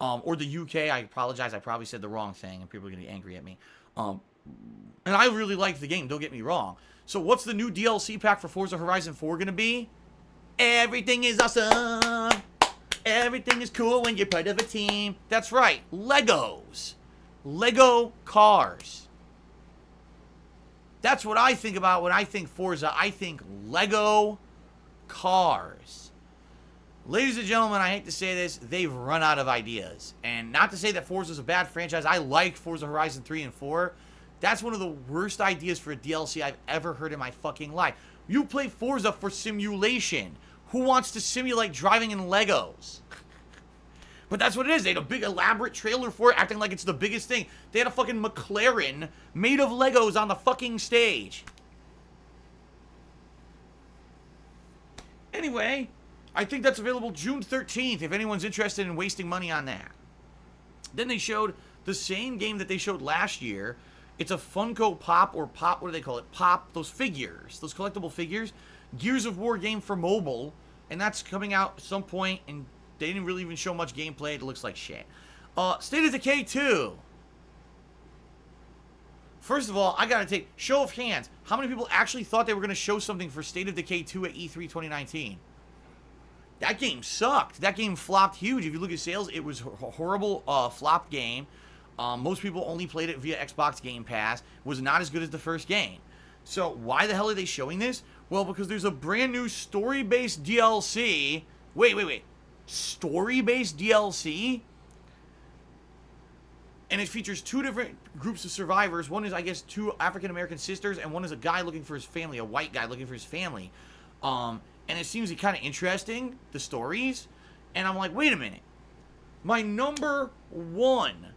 or the UK. I apologize, I probably said the wrong thing, and people are going to be angry at me. And I really liked the game, don't get me wrong. So what's the new DLC pack for Forza Horizon 4 going to be? Everything is awesome! Everything is cool when you're part of a team. That's right, Legos. Lego cars. That's what I think about when I think Forza. I think Lego cars. Ladies and gentlemen, I hate to say this, they've run out of ideas. And not to say that Forza's a bad franchise. I like Forza Horizon 3 and 4. That's one of the worst ideas for a DLC I've ever heard in my fucking life. You play Forza for simulation. Who wants to simulate driving in Legos? But that's what it is. They had a big elaborate trailer for it, acting like it's the biggest thing. They had a fucking McLaren made of Legos on the fucking stage. Anyway, I think that's available June 13th if anyone's interested in wasting money on that. Then they showed the same game that they showed last year. It's a Funko Pop, or Pop, what do they call it? Pop, those figures, those collectible figures. Gears of War game for mobile, and that's coming out at some point, and they didn't really even show much gameplay. It looks like shit. State of Decay 2. First of all, I gotta take show of hands. How many people actually thought they were gonna show something for State of Decay 2 at E3 2019? That game sucked. That game flopped huge. If you look at sales, it was a horrible flop game. Most people only played it via Xbox Game Pass. It was not as good as the first game. So why the hell are they showing this? Well, because there's a brand new story-based DLC. Wait. Story-based DLC? And it features two different groups of survivors. One is, I guess, two African-American sisters, and one is a guy looking for his family, a white guy looking for his family. And it seems kind of interesting, the stories. And I'm like, wait a minute. My number one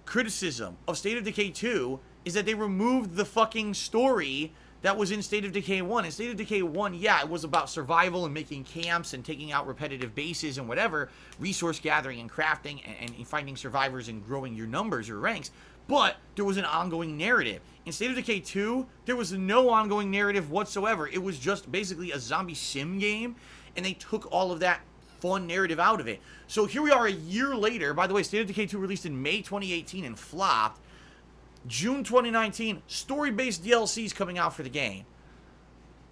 criticism of State of Decay 2 is that they removed the fucking story that was in State of Decay 1. In State of Decay 1, yeah, it was about survival and making camps and taking out repetitive bases and whatever, resource gathering and crafting and finding survivors and growing your numbers, your ranks, but there was an ongoing narrative. In State of Decay 2, there was no ongoing narrative whatsoever. It was just basically a zombie sim game, and they took all of that fun narrative out of it. So here we are a year later. By the way, State of Decay 2 released in May 2018 and flopped. June 2019, story-based DLCs coming out for the game.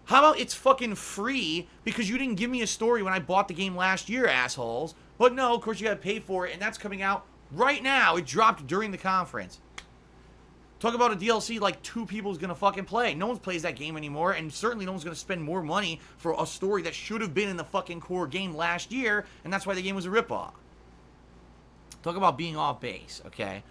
How about it's fucking free because you didn't give me a story when I bought the game last year, assholes? But no, of course you gotta pay for it, and that's coming out right now. It dropped during the conference. Talk about a DLC like 2 people's gonna fucking play. No one plays that game anymore, and certainly no one's gonna spend more money for a story that should have been in the fucking core game last year, and that's why the game was a ripoff. Talk about being off base, okay?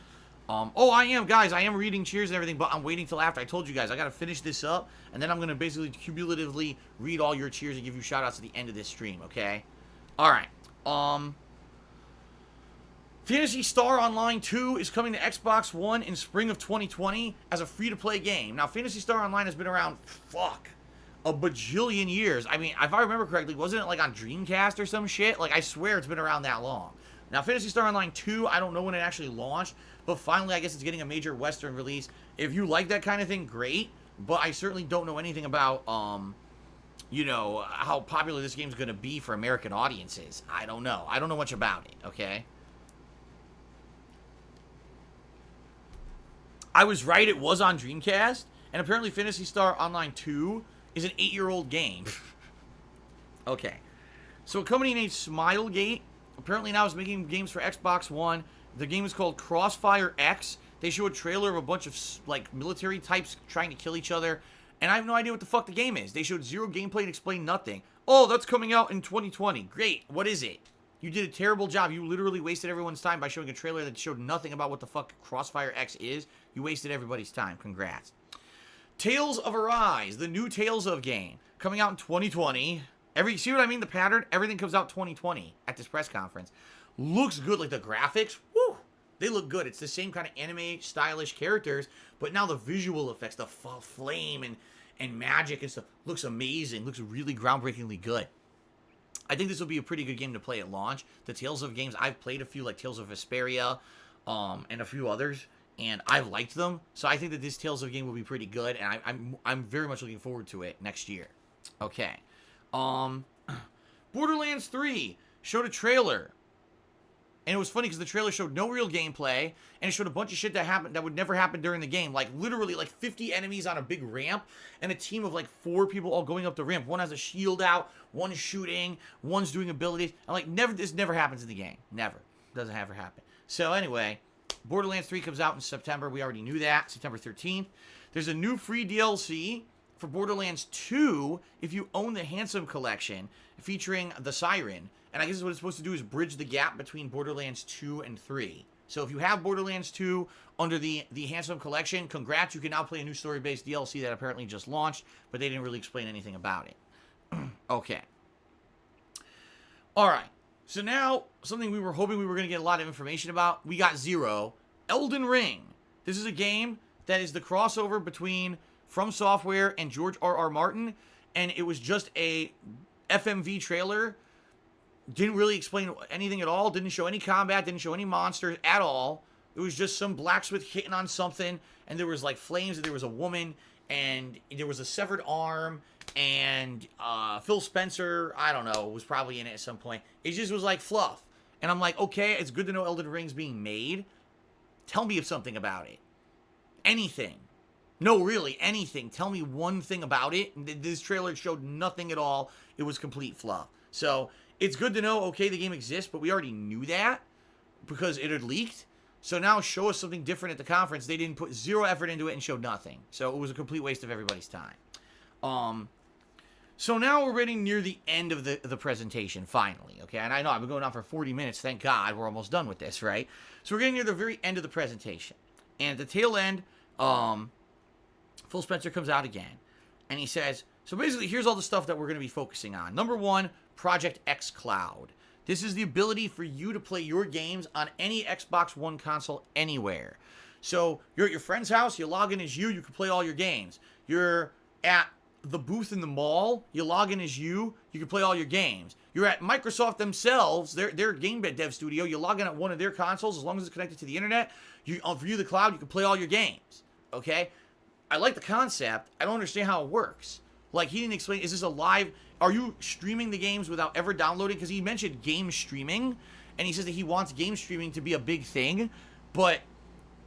Oh, I am reading cheers and everything, but I'm waiting till after. I told you guys, I gotta finish this up, and then I'm gonna basically cumulatively read all your cheers and give you shoutouts at the end of this stream, okay? Alright, Phantasy Star Online 2 is coming to Xbox One in spring of 2020 as a free-to-play game. Now, Phantasy Star Online has been around, a bajillion years. I mean, if I remember correctly, wasn't it like on Dreamcast or some shit? Like, I swear it's been around that long. Now, Phantasy Star Online 2, I don't know when it actually launched, but finally, I guess it's getting a major Western release. If you like that kind of thing, great, but I certainly don't know anything about, you know, how popular this game's going to be for American audiences. I don't know. I don't know much about it, okay? I was right, it was on Dreamcast, and apparently Phantasy Star Online 2 is an 8-year-old game. Okay. So a company named Smilegate apparently now is making games for Xbox One. The game is called Crossfire X. They show a trailer of a bunch of, like, military types trying to kill each other, and I have no idea what the fuck the game is. They showed zero gameplay and explained nothing. Oh, that's coming out in 2020. Great. What is it? You did a terrible job. You literally wasted everyone's time by showing a trailer that showed nothing about what the fuck Crossfire X is. You wasted everybody's time. Congrats. Tales of Arise, the new Tales of game, coming out in 2020. See what I mean? The pattern? Everything comes out 2020 at this press conference. Looks good. Like the graphics, woo, they look good. It's the same kind of anime stylish characters, but now the visual effects, the flame and magic and stuff looks amazing. Looks really groundbreakingly good. I think this will be a pretty good game to play at launch. The Tales of games, I've played a few, like Tales of Vesperia, and a few others, and I've liked them. So I think that this Tales of game will be pretty good, and I'm very much looking forward to it next year. Okay. Borderlands 3 showed a trailer. And it was funny because the trailer showed no real gameplay, and it showed a bunch of shit that happened that would never happen during the game. Like, literally, like 50 enemies on a big ramp, and a team of like 4 people all going up the ramp. One has a shield out, one's shooting, one's doing abilities. And like, this never happens in the game. Never. Doesn't ever happen. So anyway, Borderlands 3 comes out in September. We already knew that. September 13th. There's a new free DLC for Borderlands 2 if you own the Handsome Collection, featuring the Siren. And I guess what it's supposed to do is bridge the gap between Borderlands 2 and 3. So if you have Borderlands 2 under the Handsome Collection, congrats, you can now play a new story-based DLC that apparently just launched, but they didn't really explain anything about it. Okay. Alright, so now, something we were hoping we were going to get a lot of information about, we got zero. Elden Ring. This is a game that is the crossover between From Software and George R.R. Martin, and it was just a FMV trailer. Didn't really explain anything at all. Didn't show any combat. Didn't show any monsters at all. It was just some blacksmith hitting on something. And there was like flames. And there was a woman. And there was a severed arm. And Phil Spencer, I don't know, was probably in it at some point. It just was like fluff. And I'm like, okay, it's good to know Elden Ring's being made. Tell me something about it. Anything. No, really, anything. Tell me one thing about it. This trailer showed nothing at all. It was complete fluff. So it's good to know, okay, the game exists, but we already knew that because it had leaked. So now show us something different at the conference. They didn't put zero effort into it and showed nothing. So it was a complete waste of everybody's time. So now we're getting near the end of the presentation, finally, okay? And I know I've been going on for 40 minutes. Thank God we're almost done with this, right? So we're getting near the very end of the presentation. And at the tail end, Phil Spencer comes out again. And he says, so basically, here's all the stuff that we're going to be focusing on. Number 1, Project X Cloud. This is the ability for you to play your games on any Xbox One console anywhere. So you're at your friend's house, you log in as you can play all your games. You're at the booth in the mall, you log in as you can play all your games. You're at Microsoft themselves, their game dev studio, you log in at one of their consoles, as long as it's connected to the internet, you view the cloud, you can play all your games, okay? I like the concept, I don't understand how it works. Like, he didn't explain, is this a live, are you streaming the games without ever downloading? Because he mentioned game streaming, and he says that he wants game streaming to be a big thing, but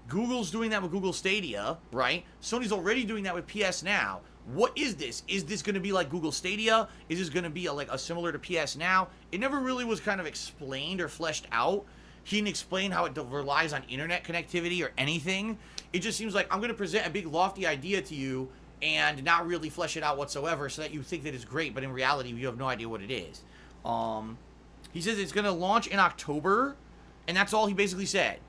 Google's doing that with Google Stadia, right? Sony's already doing that with PS Now. What is this? Is this going to be like Google Stadia? Is this going to be a similar to PS Now? It never really was kind of explained or fleshed out. He didn't explain how it relies on internet connectivity or anything. It just seems like I'm going to present a big lofty idea to you and not really flesh it out whatsoever so that you think that it's great, but in reality, you have no idea what it is. He says it's going to launch in October, and that's all he basically said.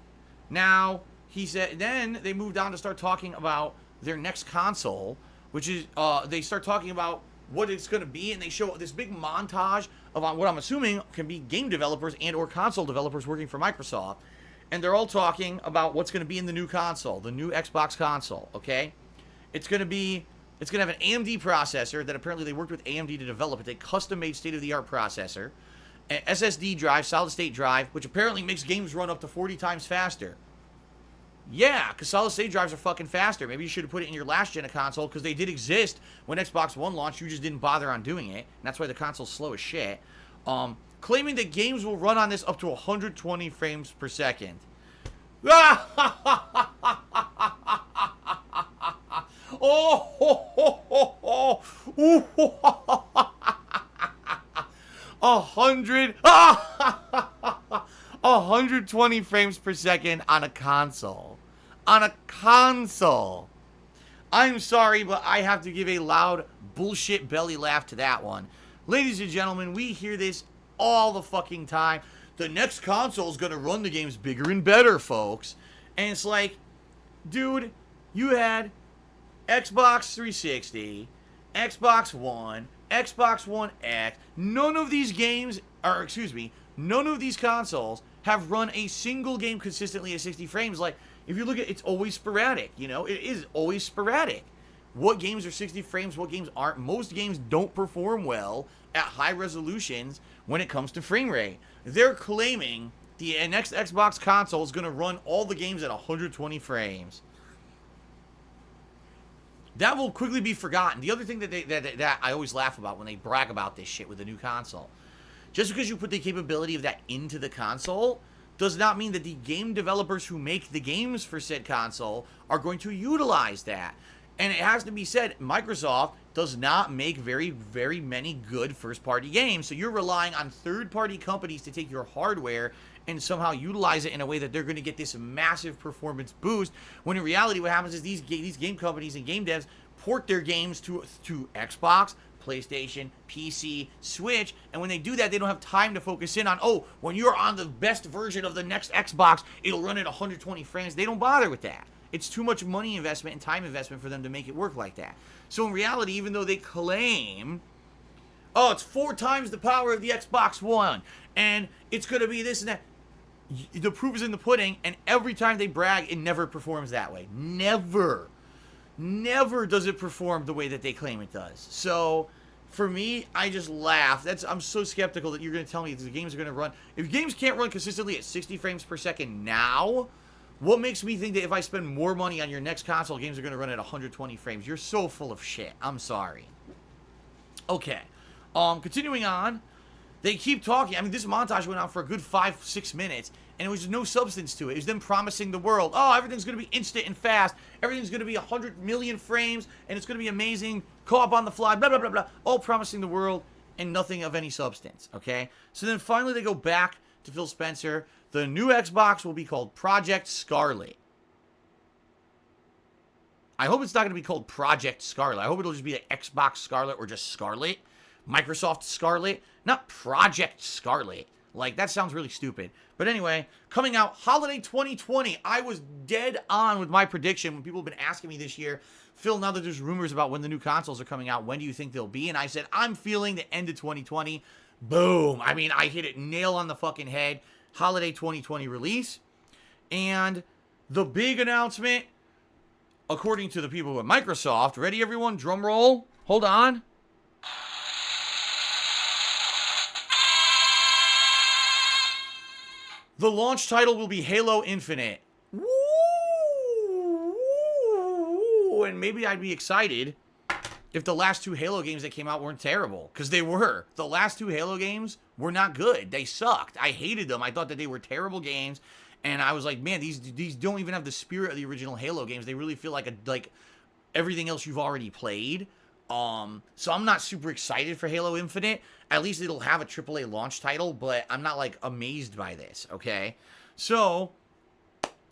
Now, he said, then they moved on to start talking about their next console, which is, they start talking about what it's going to be, and they show this big montage of what I'm assuming can be game developers and or console developers working for Microsoft, and they're all talking about what's going to be in the new console, the new Xbox console, okay? It's going to have an AMD processor that apparently they worked with AMD to develop. It's a custom-made state-of-the-art processor, an SSD drive, solid-state drive, which apparently makes games run up to 40 times faster. Yeah, because solid-state drives are fucking faster. Maybe you should have put it in your last-gen console, because they did exist when Xbox One launched. You just didn't bother on doing it, and that's why the console's slow as shit. Claiming that games will run on this up to 120 frames per second. Oh, 120 frames per second on a console. On a console. I'm sorry, but I have to give a loud bullshit belly laugh to that one. Ladies and gentlemen, we hear this all the fucking time. The next console is going to run the games bigger and better, folks. And it's like, dude, you had Xbox 360, Xbox One, Xbox One X. None of these consoles have run a single game consistently at 60 frames. Like, if you look at it, it's always sporadic, you know? It is always sporadic. What games are 60 frames, what games aren't? Most games don't perform well at high resolutions when it comes to frame rate. They're claiming the next Xbox console is going to run all the games at 120 frames. That will quickly be forgotten. The other thing that I always laugh about when they brag about this shit with the new console, just because you put the capability of that into the console does not mean that the game developers who make the games for said console are going to utilize that. And it has to be said, Microsoft does not make very, very many good first-party games. So you're relying on third-party companies to take your hardware and somehow utilize it in a way that they're going to get this massive performance boost, when in reality what happens is these game companies and game devs port their games to Xbox, PlayStation, PC, Switch, and when they do that, they don't have time to focus in on, oh, when you're on the best version of the next Xbox, it'll run at 120 frames. They don't bother with that. It's too much money investment and time investment for them to make it work like that. So in reality, even though they claim, oh, it's 4 times the power of the Xbox One, and it's going to be this and that, the proof is in the pudding, and every time they brag, it never performs that way. Never does it perform the way that they claim it does. So for me, I just laugh. I'm so skeptical that you're going to tell me the games are going to run. If games can't run consistently at 60 frames per second now, what makes me think that if I spend more money on your next console, games are going to run at 120 frames? You're so full of shit. I'm sorry. Okay. Continuing on. They keep talking. I mean, this montage went on for a good 5-6 minutes, and there was no substance to it. It was them promising the world, oh, everything's going to be instant and fast. Everything's going to be 100 million frames, and it's going to be amazing. Co-op on the fly, blah, blah, blah, blah. All promising the world, and nothing of any substance, okay? So then finally they go back to Phil Spencer. The new Xbox will be called Project Scarlet. I hope it's not going to be called Project Scarlet. I hope it'll just be an Xbox Scarlet or just Scarlet. Microsoft Scarlet, not Project Scarlet. Like, that sounds really stupid. But anyway, coming out holiday 2020. I was dead on with my prediction when people have been asking me this year, Phil, now that there's rumors about when the new consoles are coming out, when do you think they'll be? And I said, I'm feeling the end of 2020. Boom. I mean, I hit it nail on the fucking head. Holiday 2020 release. And the big announcement, according to the people at Microsoft, ready everyone? Drum roll. Hold on. The launch title will be Halo Infinite. Woo! And maybe I'd be excited if the last two Halo games that came out weren't terrible. Because they were. The last two Halo games were not good. They sucked. I hated them. I thought that they were terrible games. And I was like, man, these don't even have the spirit of the original Halo games. They really feel like everything else you've already played. So I'm not super excited for Halo Infinite. At least it'll have a AAA launch title, but I'm not, like, amazed by this, okay? So,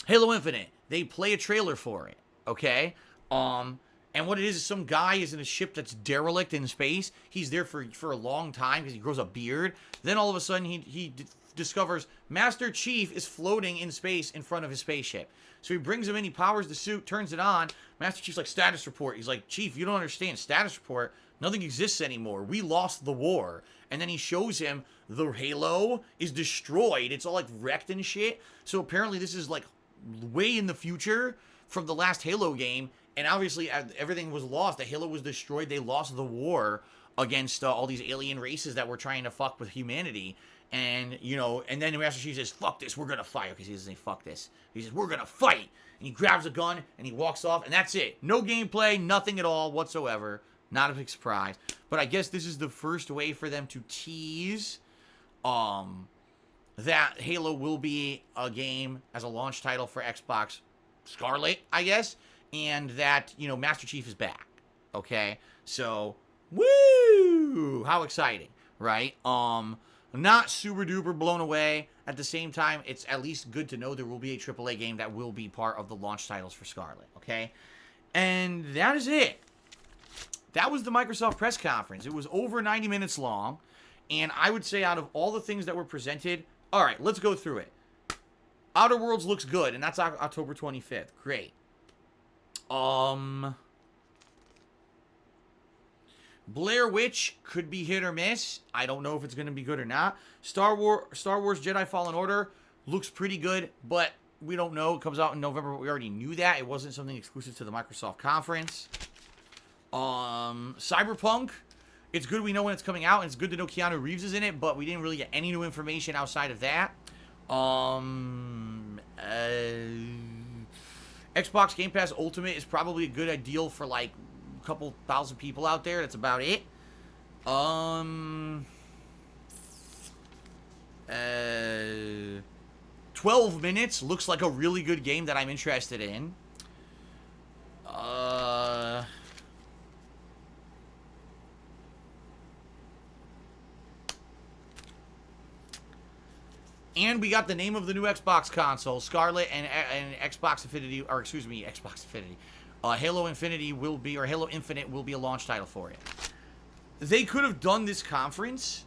Halo Infinite, they play a trailer for it, okay? And what it is some guy is in a ship that's derelict in space. He's there for a long time because he grows a beard. Then all of a sudden, he discovers Master Chief is floating in space in front of his spaceship. So he brings him in, he powers the suit, turns it on. Master Chief's like, status report. He's like, Chief, you don't understand. Status report, nothing exists anymore. We lost the war. And then he shows him the Halo is destroyed. It's all like wrecked and shit. So apparently this is like way in the future from the last Halo game. And obviously everything was lost. The Halo was destroyed. They lost the war against all these alien races that were trying to fuck with humanity. And, you know, and then Master Chief says, fuck this, we're gonna fight. Because he doesn't say fuck this. He says, we're gonna fight. And he grabs a gun and he walks off. And that's it. No gameplay, nothing at all whatsoever. Not a big surprise. But I guess this is the first way for them to tease that Halo will be a game as a launch title for Xbox Scarlet, I guess. And that, you know, Master Chief is back. Okay? So, woo! How exciting, right? Not super duper blown away. At the same time, it's at least good to know there will be a AAA game that will be part of the launch titles for Scarlet, okay? And that is it. That was the Microsoft press conference. It was over 90 minutes long, and I would say out of all the things that were presented, all right, let's go through it. Outer Worlds looks good, and that's October 25th. Great. Blair Witch could be hit or miss. I don't know if it's going to be good or not. Star Wars Jedi Fallen Order looks pretty good, but we don't know. It comes out in November, but we already knew that. It wasn't something exclusive to the Microsoft conference. Cyberpunk, it's good we know when it's coming out, and it's good to know Keanu Reeves is in it, but we didn't really get any new information outside of that. Xbox Game Pass Ultimate is probably a good deal for like a couple thousand people out there. That's about it. 12 Minutes looks like a really good game that I'm interested in. And we got the name of the new Xbox console, Scarlet, and Xbox Infinity, or excuse me, Xbox Infinity. Halo Infinity will be, or Halo Infinite will be a launch title for it. They could have done this conference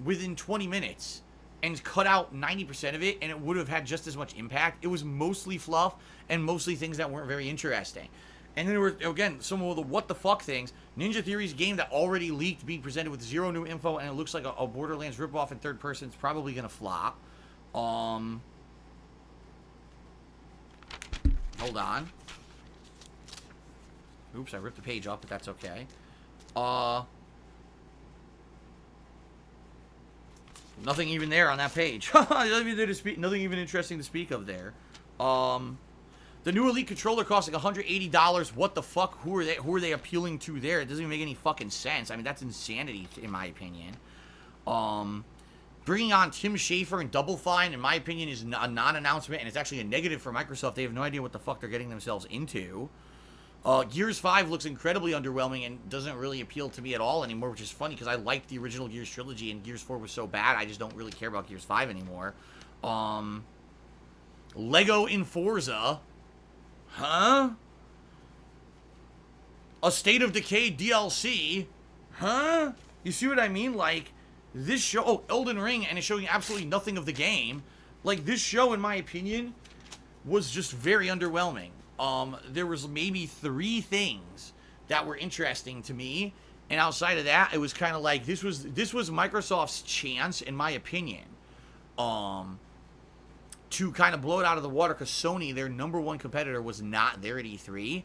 within 20 minutes and cut out 90% of it, and it would have had just as much impact. It was mostly fluff and mostly things that weren't very interesting. And then there were, again, some of the what the fuck things. Ninja Theory's game that already leaked being presented with zero new info, and it looks like a Borderlands ripoff in third person. It's probably going to flop. Hold on. Oops, I ripped the page off, but that's okay. Nothing even there on that page. Nothing even interesting to speak of there. The new Elite controller costing $180. What the fuck? Who are they appealing to there? It doesn't even make any fucking sense. I mean, that's insanity in my opinion. Bringing on Tim Schafer and Double Fine, in my opinion, is a non-announcement, and it's actually a negative for Microsoft. They have no idea what the fuck they're getting themselves into. Gears 5 looks incredibly underwhelming and doesn't really appeal to me at all anymore, which is funny because I liked the original Gears trilogy, and Gears 4 was so bad, I just don't really care about Gears 5 anymore. Lego in Forza. Huh? A State of Decay DLC. Huh? You see what I mean? Like, this show, oh, Elden Ring, and it's showing absolutely nothing of the game. Like, this show, in my opinion, was just very underwhelming. There was maybe 3 things that were interesting to me, and outside of that, it was kind of like, this was Microsoft's chance, in my opinion, to kind of blow it out of the water, because Sony, their #1 competitor, was not there at E3.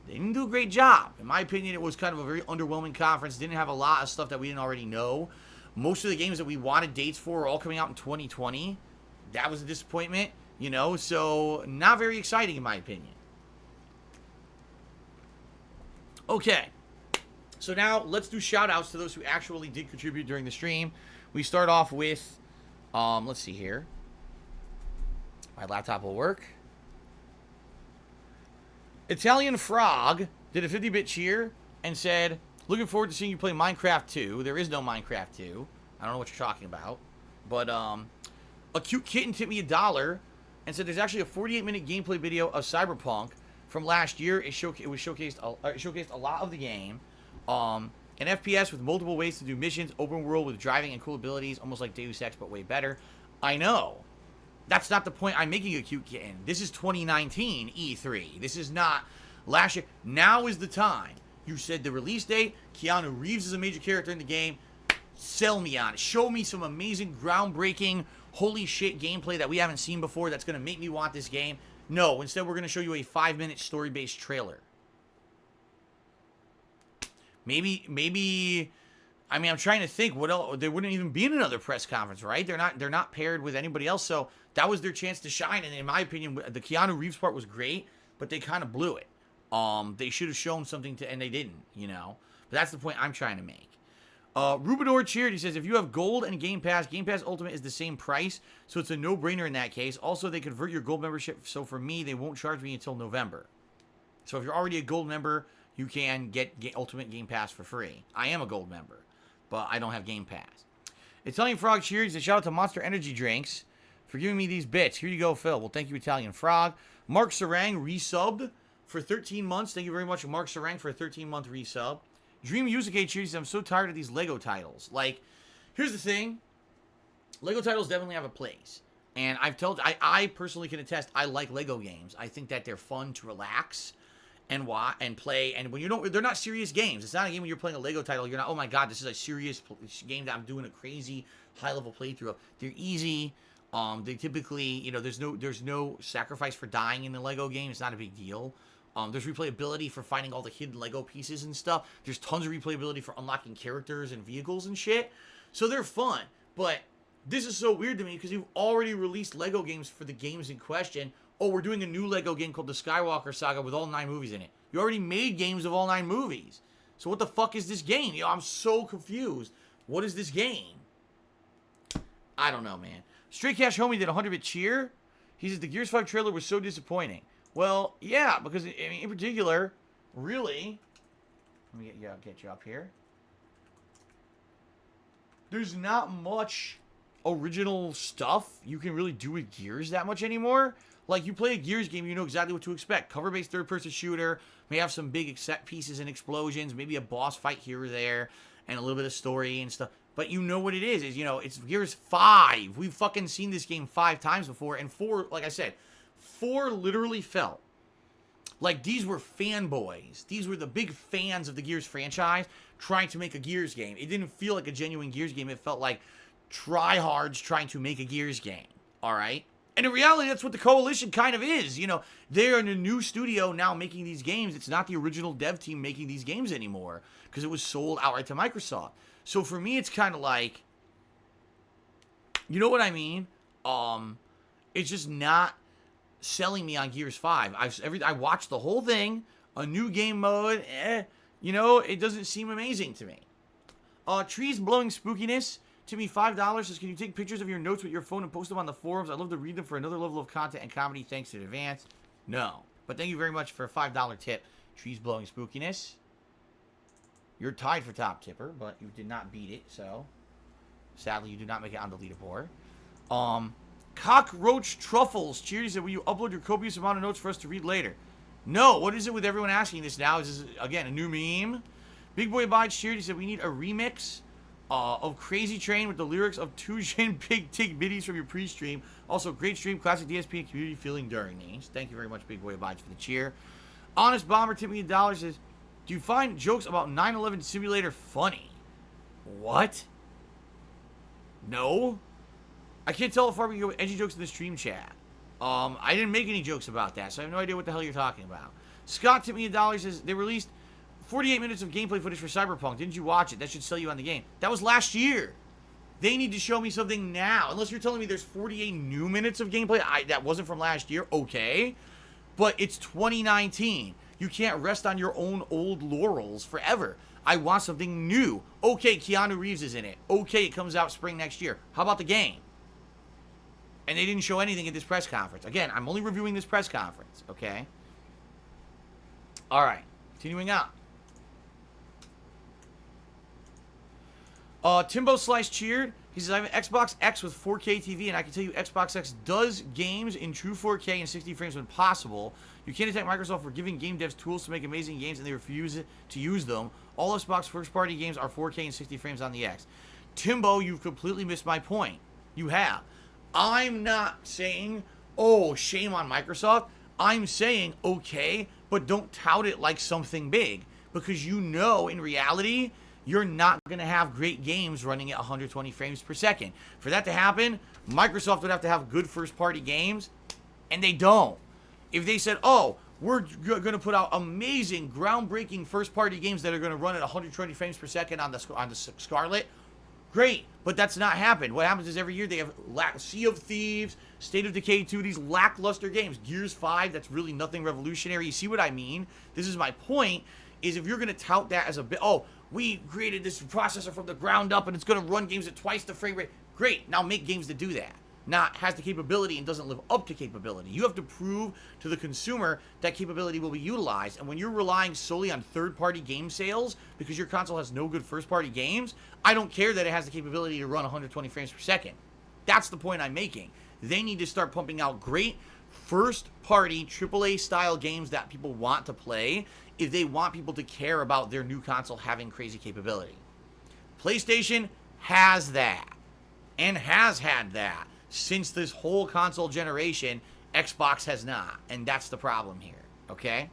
They didn't do a great job. In my opinion, it was kind of a very underwhelming conference. Didn't have a lot of stuff that we didn't already know. Most of the games that we wanted dates for are all coming out in 2020. That was a disappointment, you know, so not very exciting in my opinion. Okay, so now let's do shout-outs to those who actually did contribute during the stream. We start off with, let's see here. My laptop will work. Italian Frog did a 50-bit cheer and said, looking forward to seeing you play Minecraft 2. There is no Minecraft 2. I don't know what you're talking about. But, a cute kitten tipped me $1 and said there's actually a 48-minute gameplay video of Cyberpunk from last year. It showcased a lot of the game. An FPS with multiple ways to do missions, open world with driving and cool abilities, almost like Deus Ex, but way better. I know. That's not the point I'm making a cute kitten. This is 2019 E3. This is not last year. Now is the time. You said the release date. Keanu Reeves is a major character in the game. Sell me on it. Show me some amazing, groundbreaking, holy shit gameplay that we haven't seen before that's going to make me want this game. No, instead we're going to show you a 5-minute story-based trailer. Maybe... I mean, I'm trying to think what else. There wouldn't even be another press conference, right? They're not paired with anybody else, so that was their chance to shine. And in my opinion, the Keanu Reeves part was great, but they kind of blew it. They should have shown something and they didn't, you know. But that's the point I'm trying to make. Rubidor cheered. He says, if you have Gold and Game Pass Ultimate is the same price, so it's a no-brainer in that case. Also, they convert your Gold membership, so for me, they won't charge me until November. So if you're already a Gold member, you can get Ultimate Game Pass for free. I am a Gold member, but I don't have Game Pass. Italian Frog cheers. A shout out to Monster Energy Drinks for giving me these bits. Here you go, Phil. Well, thank you, Italian Frog. Mark Sarang resubbed for 13 months. Thank you very much, Mark Sarang, for a 13-month resub. Dream Yusuke cheers. I'm so tired of these Lego titles. Like, here's the thing. Lego titles definitely have a place. And I personally can attest, I like Lego games. I think that they're fun to relax and watch and play. And when they're not serious games. It's not a game when you're playing a Lego title. You're not, oh my god, this is a serious game that I'm doing a crazy high-level playthrough of. They're easy. They typically, you know, there's no sacrifice for dying in the Lego game. It's not a big deal. There's replayability for finding all the hidden Lego pieces and stuff. There's tons of replayability for unlocking characters and vehicles and shit. So they're fun. But this is so weird to me because you've already released Lego games for the games in question. Oh, we're doing a new Lego game called the Skywalker Saga with all 9 movies in it. You already made games of all 9 movies. So what the fuck is this game? You know, I'm so confused. What is this game? I don't know, man. Straight Cash Homie did a 100-bit cheer. He says the Gears 5 trailer was so disappointing. Well, yeah, because, I mean, in particular, really, let me get you up here. There's not much original stuff you can really do with Gears that much anymore. Like, you play a Gears game, you know exactly what to expect. Cover-based third-person shooter, may have some big set pieces and explosions, maybe a boss fight here or there, and a little bit of story and stuff. But you know what it is, you know, it's Gears 5. We've fucking seen this game 5 times before, and 4, like I said, 4 literally felt like these were fanboys. These were the big fans of the Gears franchise trying to make a Gears game. It didn't feel like a genuine Gears game. It felt like tryhards trying to make a Gears game, all right? And in reality, that's what the Coalition kind of is. You know, they're in a new studio now making these games. It's not the original dev team making these games anymore because it was sold outright to Microsoft. So for me, it's kind of like, you know what I mean? It's just not selling me on Gears 5. I watched the whole thing, a new game mode, you know, it doesn't seem amazing to me. Trees Blowing Spookiness to me $5 says, can you take pictures of your notes with your phone and post them on the forums? I'd love to read them for another level of content and comedy. Thanks in advance. No. But thank you very much for a $5 tip. Trees Blowing Spookiness. You're tied for top tipper, but you did not beat it, so sadly you do not make it on the leaderboard. Cockroach Truffles cheers that will you upload your copious amount of notes for us to read later? No. What is it with everyone asking this now? Is this, again, a new meme? Big Boy Abides cheered. He said we need a remix of Crazy Train with the lyrics of two Jin Big Tig middies from your pre-stream. Also, great stream, classic DSP and community feeling during these. Thank you very much, Big Boy Abides, for the cheer. Honest Bomber, tip me $1 says, do you find jokes about 9/11 Simulator funny? What? No? I can't tell how far we can go with edgy jokes in the stream chat. I didn't make any jokes about that, so I have no idea what the hell you're talking about. Scott tipped me $1 says, they released 48 minutes of gameplay footage for Cyberpunk. Didn't you watch it? That should sell you on the game. That was last year. They need to show me something now. Unless you're telling me there's 48 new minutes of gameplay. That wasn't from last year. Okay. But it's 2019. You can't rest on your own old laurels forever. I want something new. Okay, Keanu Reeves is in it. Okay, it comes out spring next year. How about the game? And they didn't show anything at this press conference. Again, I'm only reviewing this press conference. Okay? Alright. Continuing on. Timbo Slice cheered. He says, I have an Xbox X with 4K TV, and I can tell you Xbox X does games in true 4K and 60 frames when possible. You can't attack Microsoft for giving game devs tools to make amazing games, and they refuse to use them. All Xbox first-party games are 4K and 60 frames on the X. Timbo, you've completely missed my point. You have. I'm not saying, oh, shame on Microsoft. I'm saying, okay, but don't tout it like something big. Because you know, in reality, you're not going to have great games running at 120 frames per second. For that to happen, Microsoft would have to have good first-party games, and they don't. If they said, oh, we're going to put out amazing, groundbreaking first-party games that are going to run at 120 frames per second on the Scarlet, great, but that's not happened. What happens is every year they have Sea of Thieves, State of Decay 2, these lackluster games. Gears 5, that's really nothing revolutionary. You see what I mean? This is my point, is if you're going to tout that as a bit, oh, we created this processor from the ground up and it's going to run games at twice the frame rate. Great, now make games that do that. Not has the capability and doesn't live up to capability. You have to prove to the consumer that capability will be utilized. And when you're relying solely on third-party game sales because your console has no good first-party games, I don't care that it has the capability to run 120 frames per second. That's the point I'm making. They need to start pumping out great first-party AAA-style games that people want to play if they want people to care about their new console having crazy capability. PlayStation has that and has had that. Since this whole console generation, Xbox has not. And that's the problem here, okay?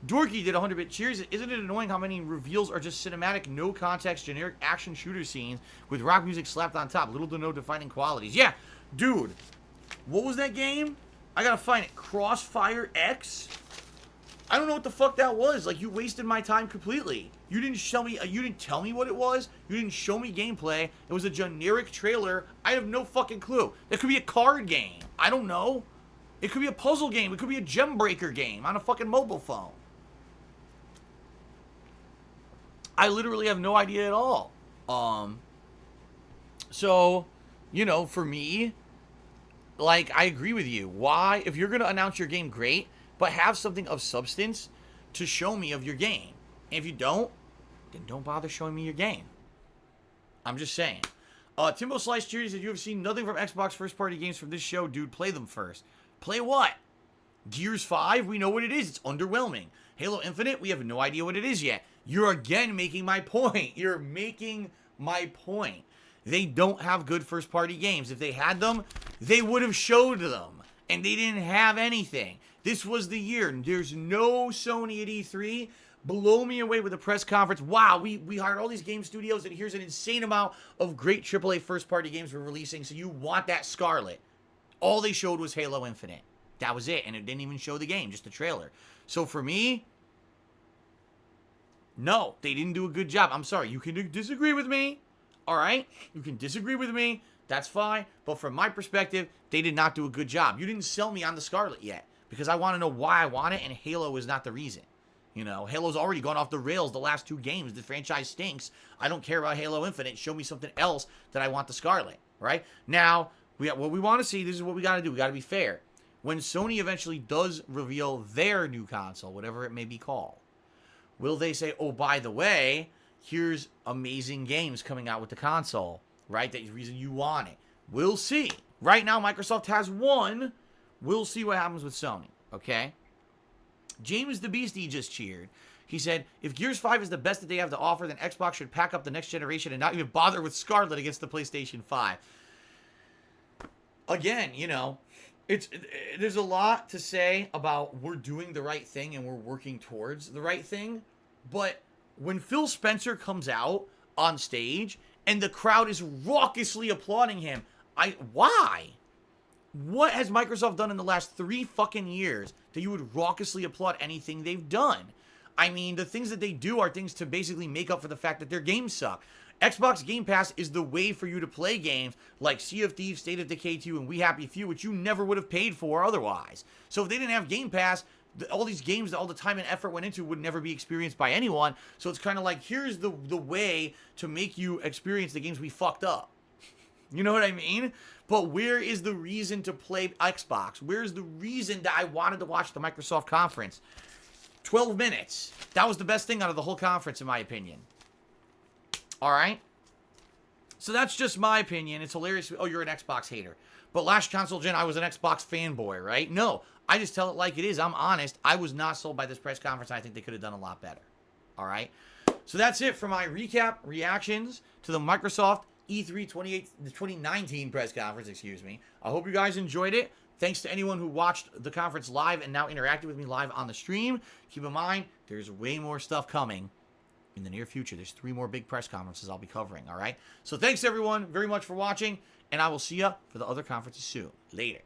Dorky did 100-bit cheers. Isn't it annoying how many reveals are just cinematic, no-context, generic action shooter scenes with rock music slapped on top? Little to no defining qualities. Yeah, dude. What was that game? I gotta find it. Crossfire X? I don't know what the fuck that was. Like, you wasted my time completely. You didn't show me, you didn't tell me what it was. You didn't show me gameplay. It was a generic trailer. I have no fucking clue. It could be a card game. I don't know. It could be a puzzle game. It could be a gem breaker game on a fucking mobile phone. I literally have no idea at all. So, you know, for me, like, I agree with you. Why? If you're going to announce your game, great. But have something of substance to show me of your game. And if you don't, then don't bother showing me your game. I'm just saying. Timbo Slice Cheers said, you have seen nothing from Xbox first-party games from this show, dude. Play them first. Play what? Gears 5? We know what it is. It's underwhelming. Halo Infinite? We have no idea what it is yet. You're again making my point. You're making my point. They don't have good first-party games. If they had them, they would have showed them. And they didn't have anything. This was the year. There's no Sony at E3. Blow me away with a press conference. Wow, we hired all these game studios, and here's an insane amount of great AAA first-party games we're releasing, so you want that Scarlet. All they showed was Halo Infinite. That was it, and it didn't even show the game, just the trailer. So for me, no, they didn't do a good job. I'm sorry, you can disagree with me, all right? You can disagree with me, that's fine, but from my perspective, they did not do a good job. You didn't sell me on the Scarlet yet, because I want to know why I want it, and Halo is not the reason. You know, Halo's already gone off the rails the last 2 games. The franchise stinks. I don't care about Halo Infinite. Show me something else that I want the Scarlet, right? Now, what we want to see, this is what we got to do. We got to be fair. When Sony eventually does reveal their new console, whatever it may be called, will they say, oh, by the way, here's amazing games coming out with the console, right? That's the reason you want it. We'll see. Right now, Microsoft has one. We'll see what happens with Sony, okay? James the Beastie just cheered. He said, if Gears 5 is the best that they have to offer, then Xbox should pack up the next generation and not even bother with Scarlet against the PlayStation 5. Again, you know, there's a lot to say about we're doing the right thing and we're working towards the right thing. But when Phil Spencer comes out on stage and the crowd is raucously applauding him, why? What has Microsoft done in the last 3 fucking years that you would raucously applaud anything they've done? I mean, the things that they do are things to basically make up for the fact that their games suck. Xbox Game Pass is the way for you to play games like Sea of Thieves, State of Decay 2, and We Happy Few, which you never would have paid for otherwise. So if they didn't have Game Pass, all these games that all the time and effort went into would never be experienced by anyone. So it's kind of like, here's the way to make you experience the games we fucked up. You know what I mean? But where is the reason to play Xbox? Where's the reason that I wanted to watch the Microsoft conference? 12 minutes. That was the best thing out of the whole conference, in my opinion. All right? So that's just my opinion. It's hilarious. Oh, you're an Xbox hater. But last console gen, I was an Xbox fanboy, right? No, I just tell it like it is. I'm honest. I was not sold by this press conference. I think they could have done a lot better. All right? So that's it for my recap, reactions to the Microsoft E3 2019 press conference, excuse me. I hope you guys enjoyed it. Thanks to anyone who watched the conference live and now interacted with me live on the stream. Keep in mind, there's way more stuff coming in the near future. There's 3 more big press conferences I'll be covering, all right? So thanks, everyone, very much for watching, and I will see you for the other conferences soon. Later.